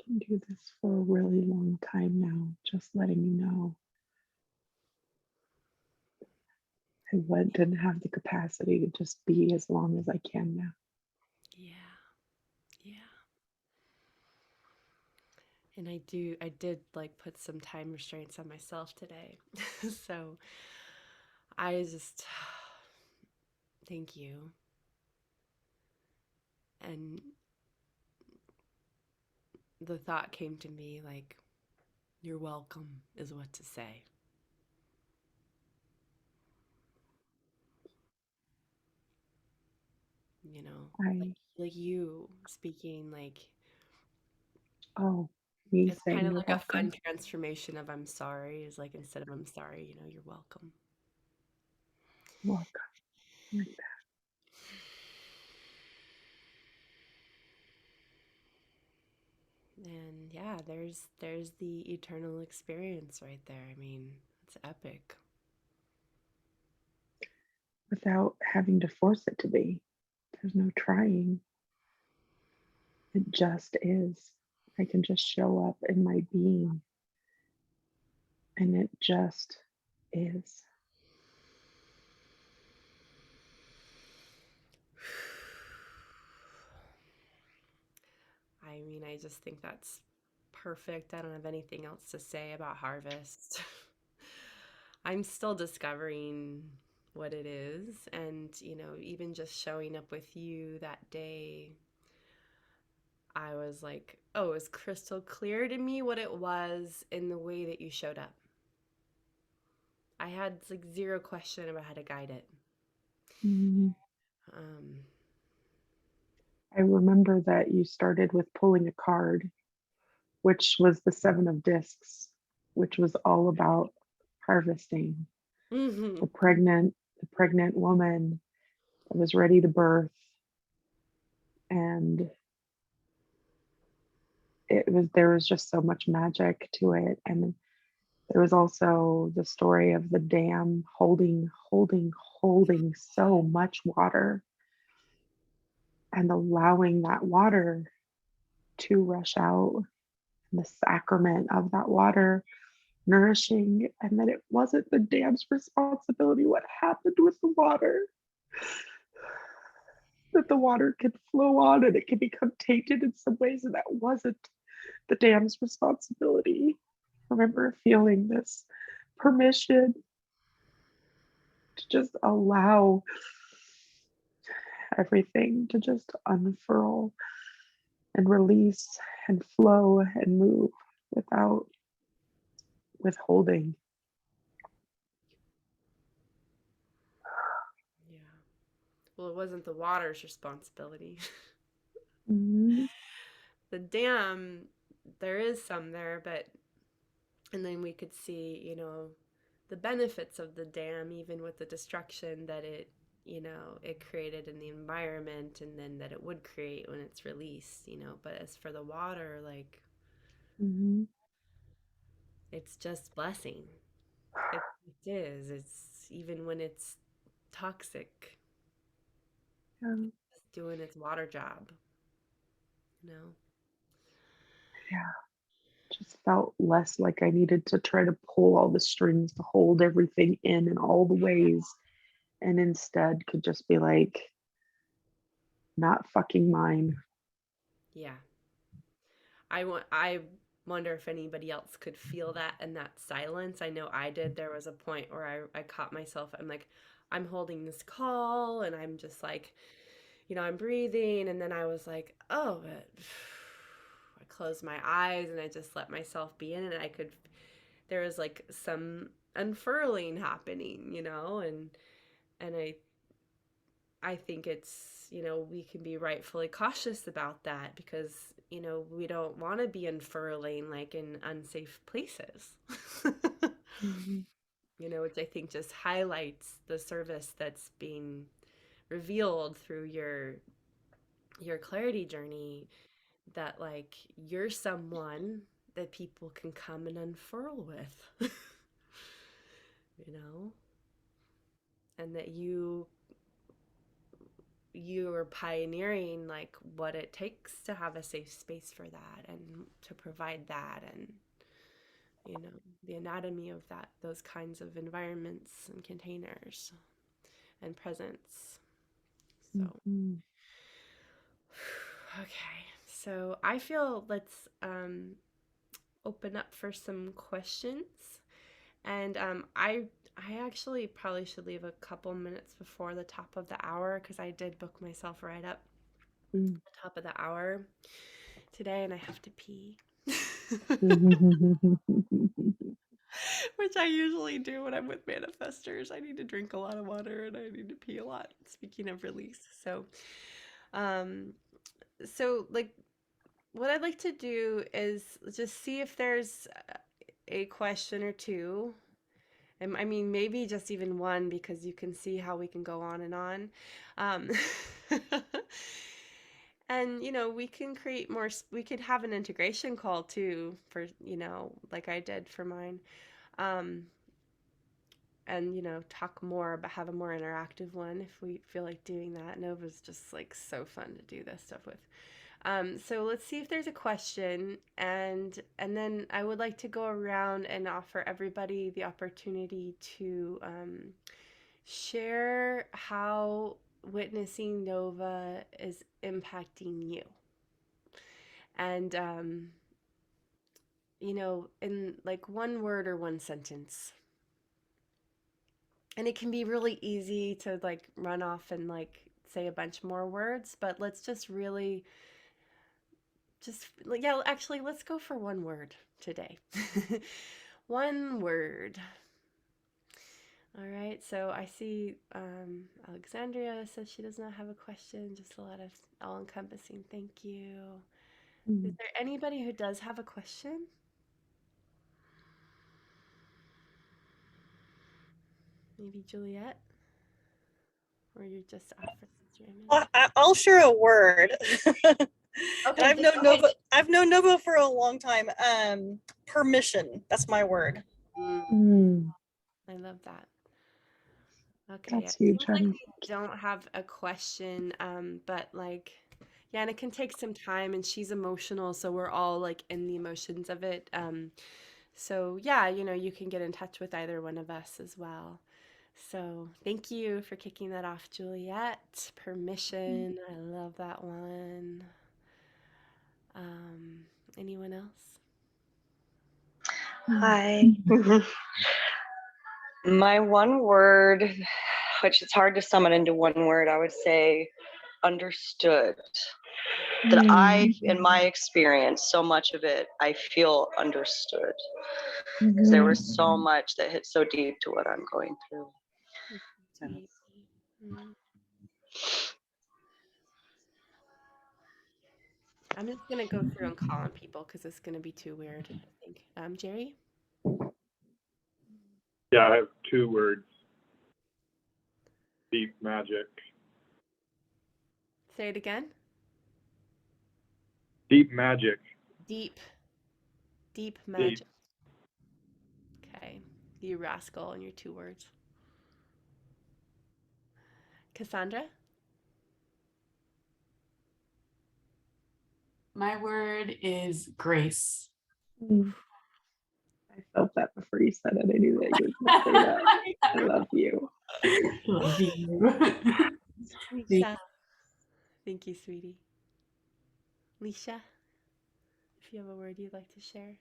can do this for a really long time now, just letting you know didn't have the capacity to just be as long as I can now. Yeah. Yeah. And I did like put some time restraints on myself today. So I just thank you. And the thought came to me like, you're welcome is what to say. You know, like I, like you speaking like oh, me it's kind saying of you're like a fun welcome. transformation of I'm sorry is like instead of I'm sorry, you're welcome. Welcome. Like And yeah, there's the eternal experience right there. I mean, it's epic. without having to force it to be. There's no trying. It just is. I can just show up in my being and it just is. I mean, I just think that's perfect. I don't have anything else to say about harvest. I'm still discovering what it is. And, even just showing up with you that day, I was like, oh, it was crystal clear to me what it was in the way that you showed up. I had like zero question about how to guide it. Mhm. Um, I remember that you started with pulling a card, which was the Seven of Discs, which was all about harvesting mhm. the pregnant woman that was ready to birth, and there was just so much magic to it. And there was also the story of the dam holding so much water and allowing that water to rush out, and the sacrament of that water nourishing, and that it wasn't the dam's responsibility what happened with the water, that the water could flow on and it could become tainted in some ways, and that wasn't the dam's responsibility. I remember feeling this permission to just allow everything to just unfurl and release and flow and move without withholding. Yeah. Well, it wasn't the water's responsibility. Mhm. The dam, there is some there, but, and then we could see, the benefits of the dam, even with the destruction that it created in the environment and then that it would create when it's released. But as for the water, like, Mhm. it's just blessing. It is. It's even when it's toxic, Yeah, it's doing its water job, you know? yeah. Just felt less like I needed to try to pull all the strings to hold everything in all the ways, and instead could just be like, not fucking mine. Yeah. I wonder if anybody else could feel that in that silence. I know I did. There was a point where I caught myself. I'm like, I'm holding this call and I'm just like, I'm breathing. And then I was like, oh, but I closed my eyes and I just let myself be in it. And there was like some unfurling happening. And I think we can be rightfully cautious about that because, we don't want to be unfurling like in unsafe places. Mhm. Which I think just highlights the service that's being revealed through your clarity journey, that like you're someone that people can come and unfurl with. you know, and that you are pioneering like what it takes to have a safe space for that and to provide that, and the anatomy of that, those kinds of environments and containers and presence. So Mhm. okay, so I feel let's open up for some questions. And I actually probably should leave a couple minutes before the top of the hour because I did book myself right up Mm. the top of the hour today, and I have to pee. Which I usually do when I'm with manifestors. I need to drink a lot of water and I need to pee a lot. Speaking of release, um, like what I'd like to do is just see if there's a question or two. I mean, maybe just even one because you can see how we can go on and on. Um, and, we can create more, we could have an integration call too for, like I did for mine. Um, and, talk more about, have a more interactive one if we feel like doing that. Nova's just like so fun to do this stuff with. So let's see if there's a question, and then I would like to go around and offer everybody the opportunity to share how witnessing Nova is impacting you, and in like one word or one sentence. And it can be really easy to like run off and like say a bunch more words, but let's just really just, yeah, actually, let's go for one word today. One word. All right, so I see Alexandria says she does not have a question, just a lot of all encompassing. Thank you. Is Mm. there anybody who does have a question? Maybe Juliet? Or you're just off for since you're in it? I'll share a word. And Okay, just okay. I've known Nova for a long time. Permission. That's my word. Mm. I love that. Okay, yeah, That's it huge, seems like honey. we don't have a question, but like, yeah, and it can take some time, and she's emotional, so we're all like in the emotions of it. So yeah, you can get in touch with either one of us as well. So thank you for kicking that off, Juliet. Permission, I love that one. Um, Anyone else? Hi. My one word, which it's hard to sum it into one word, I would say understood. That I, in my experience, so much of it, I feel understood. Because there was so much that hit so deep to what I'm going through. Sweet. Mm. I'm just gonna go through and call on people because it's gonna be too weird, I think. Jerry? Yeah, I have two words. Deep magic. Say it again. Deep magic. Deep, deep Deep. magic. Okay. You rascal in your two words. Cassandra? My word is grace. Mm. I felt that before you said it. I knew that you were going to say that. I love you. Love you. Leisha. Thank you, sweetie. Leisha, if you have a word you'd like to share.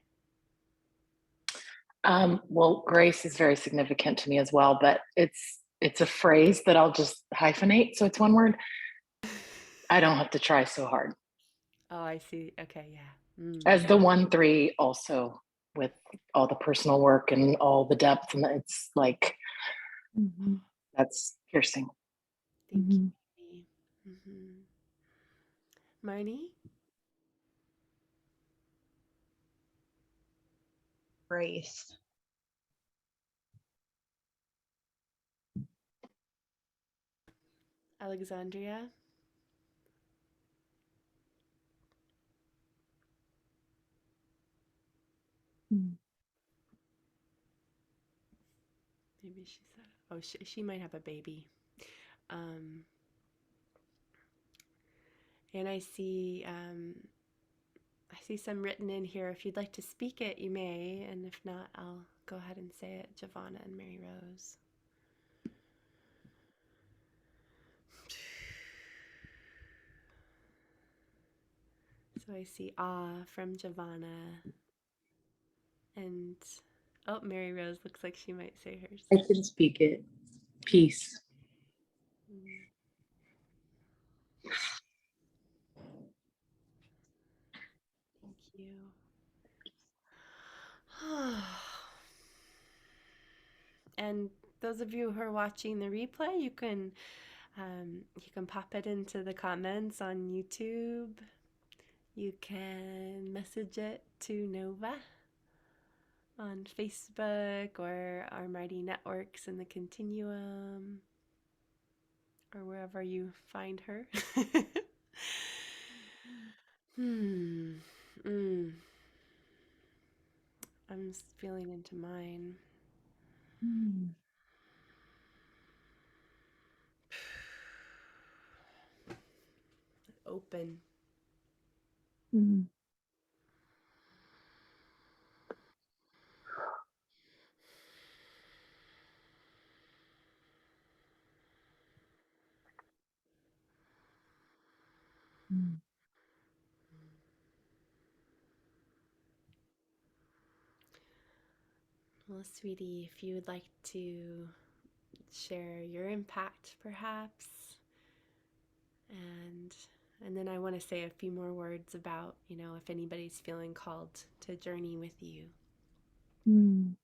Well, grace is very significant to me as well, but it's a phrase that I'll just hyphenate, so it's one word. I don't have to try so hard. Oh, I see. Okay, yeah. As the 1-3 also with all the personal work and all the depth, and it's like that's piercing. Thank you. Marnie? Grace. Alexandria? Maybe she said, oh, she might have a baby. And I see some written in here. If you'd like to speak it, you may, and if not, I'll go ahead and say it. Giovanna and Mary Rose. So I see from Giovanna, and oh, Mary Rose looks like she might say hers. I can speak it. Peace. Mm. Thank you. And those of you who are watching the replay, you can pop it into the comments on YouTube. You can message it to Nova on Facebook or our Mighty Networks in the Continuum or wherever you find her. I'm just feeling into mine. Mm. Open. Mm. Mm. Well, sweetie, if you would like to share your impact, perhaps, and then I want to say a few more words about, if anybody's feeling called to journey with you. Mm.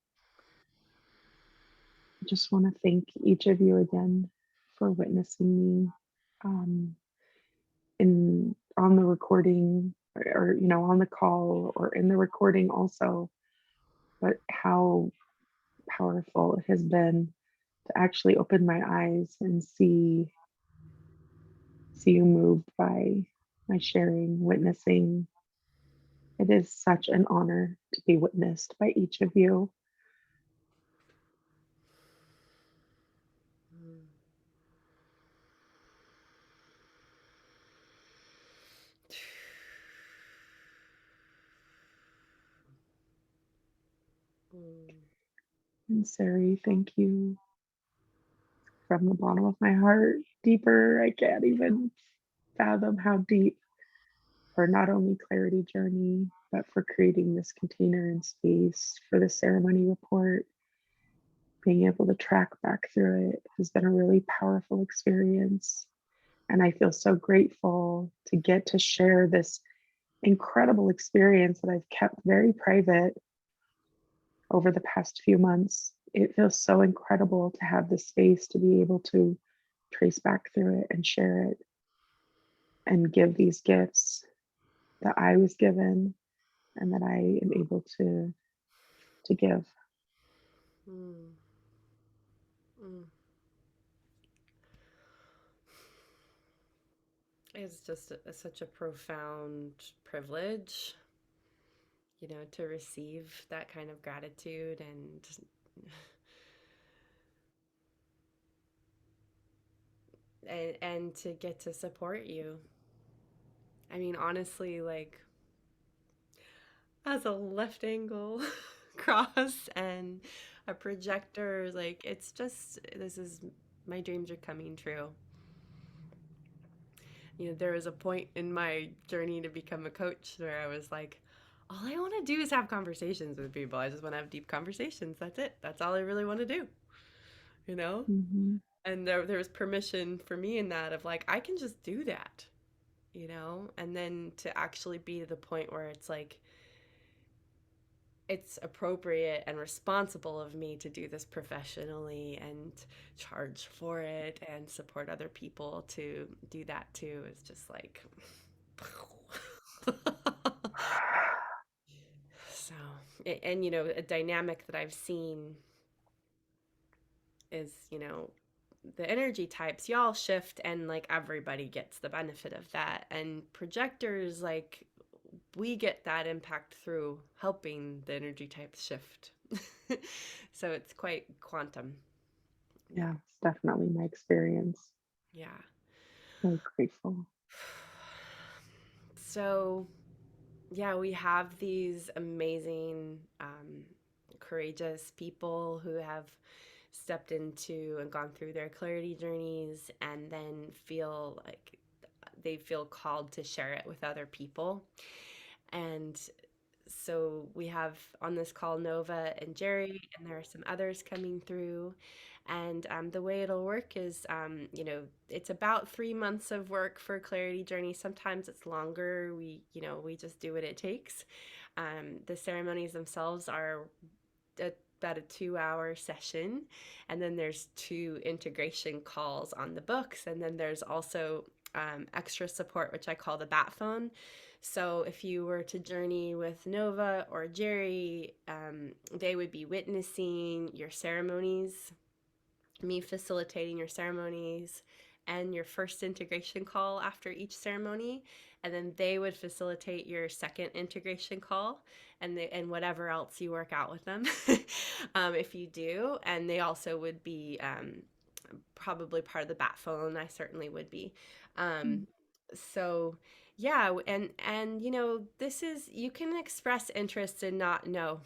I just want to thank each of you again for witnessing me on the recording or on the call or in the recording also, but how powerful it has been to actually open my eyes and see you moved by my sharing, witnessing. It is such an honor to be witnessed by each of you. And Sari, thank you from the bottom of my heart. Deeper, I can't even fathom how deep, for not only Clarity Journey, but for creating this container and space for the ceremony report. Being able to track back through it has been a really powerful experience. And I feel so grateful to get to share this incredible experience that I've kept very private over the past few months. It feels so incredible to have the space to be able to trace back through it and share it and give these gifts that I was given and that I am able to give. Mm. Mm. It's just such a profound privilege, to receive that kind of gratitude and to get to support you. I mean, honestly, like, as a left angle cross and a projector, like, it's just, my dreams are coming true. There was a point in my journey to become a coach where I was like, all I want to do is have conversations with people. I just want to have deep conversations. That's it. That's all I really want to do, Mm-hmm. And there was permission for me in that of like, I can just do that, and then to actually be to the point where it's like, it's appropriate and responsible of me to do this professionally and charge for it and support other people to do that too. It's just like, so, and a dynamic that I've seen is, the energy types, y'all shift and like everybody gets the benefit of that. And projectors, like, we get that impact through helping the energy types shift. So it's quite quantum. Yeah, it's definitely my experience. Yeah. So grateful. So yeah, we have these amazing, courageous people who have stepped into and gone through their clarity journeys and then feel like they feel called to share it with other people. And so we have on this call Nova and Jerry, and there are some others coming through. And the way it'll work is, it's about 3 months of work for Clarity Journey. Sometimes it's longer. We just do what it takes. The ceremonies themselves are about a 2-hour session, and then there's 2 integration calls on the books, and then there's also extra support, which I call the bat phone. So if you were to journey with Nova or Jerry, they would be witnessing your ceremonies, me facilitating your ceremonies, and your first integration call after each ceremony, and then they would facilitate your second integration call, and whatever else you work out with them, if you do. And they also would be probably part of the bat phone. I certainly would be. So yeah, and this is, you can express interest and not know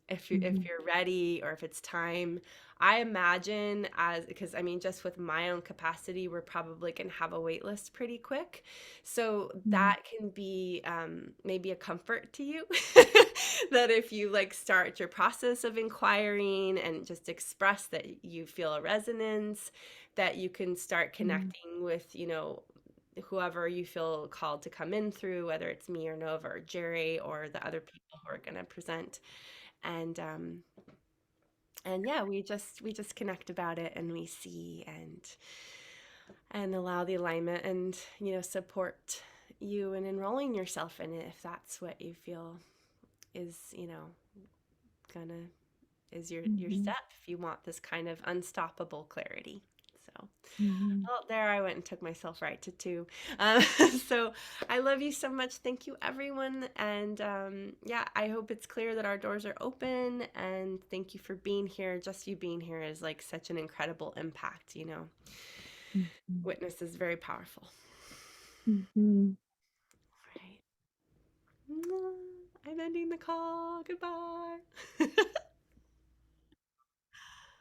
if you're ready or if it's time. I imagine, as because I mean, just with my own capacity, we're probably going to have a wait list pretty quick, so that can be maybe a comfort to you. That if you like start your process of inquiring and just express that you feel a resonance, that you can start connecting with whoever you feel called to come in through, whether it's me or Nova or Jerry or the other people who are going to present. And yeah, we just connect about it, and we see and allow the alignment, and support you in enrolling yourself in it if that's what you feel is gonna is your step, if you want this kind of unstoppable clarity. So well, there I went and took myself right to 2. So I love you so much. Thank you, everyone. And yeah, I hope it's clear that our doors are open. And thank you for being here. Just you being here is like such an incredible impact. Witness is very powerful. Right. I'm ending the call. Goodbye.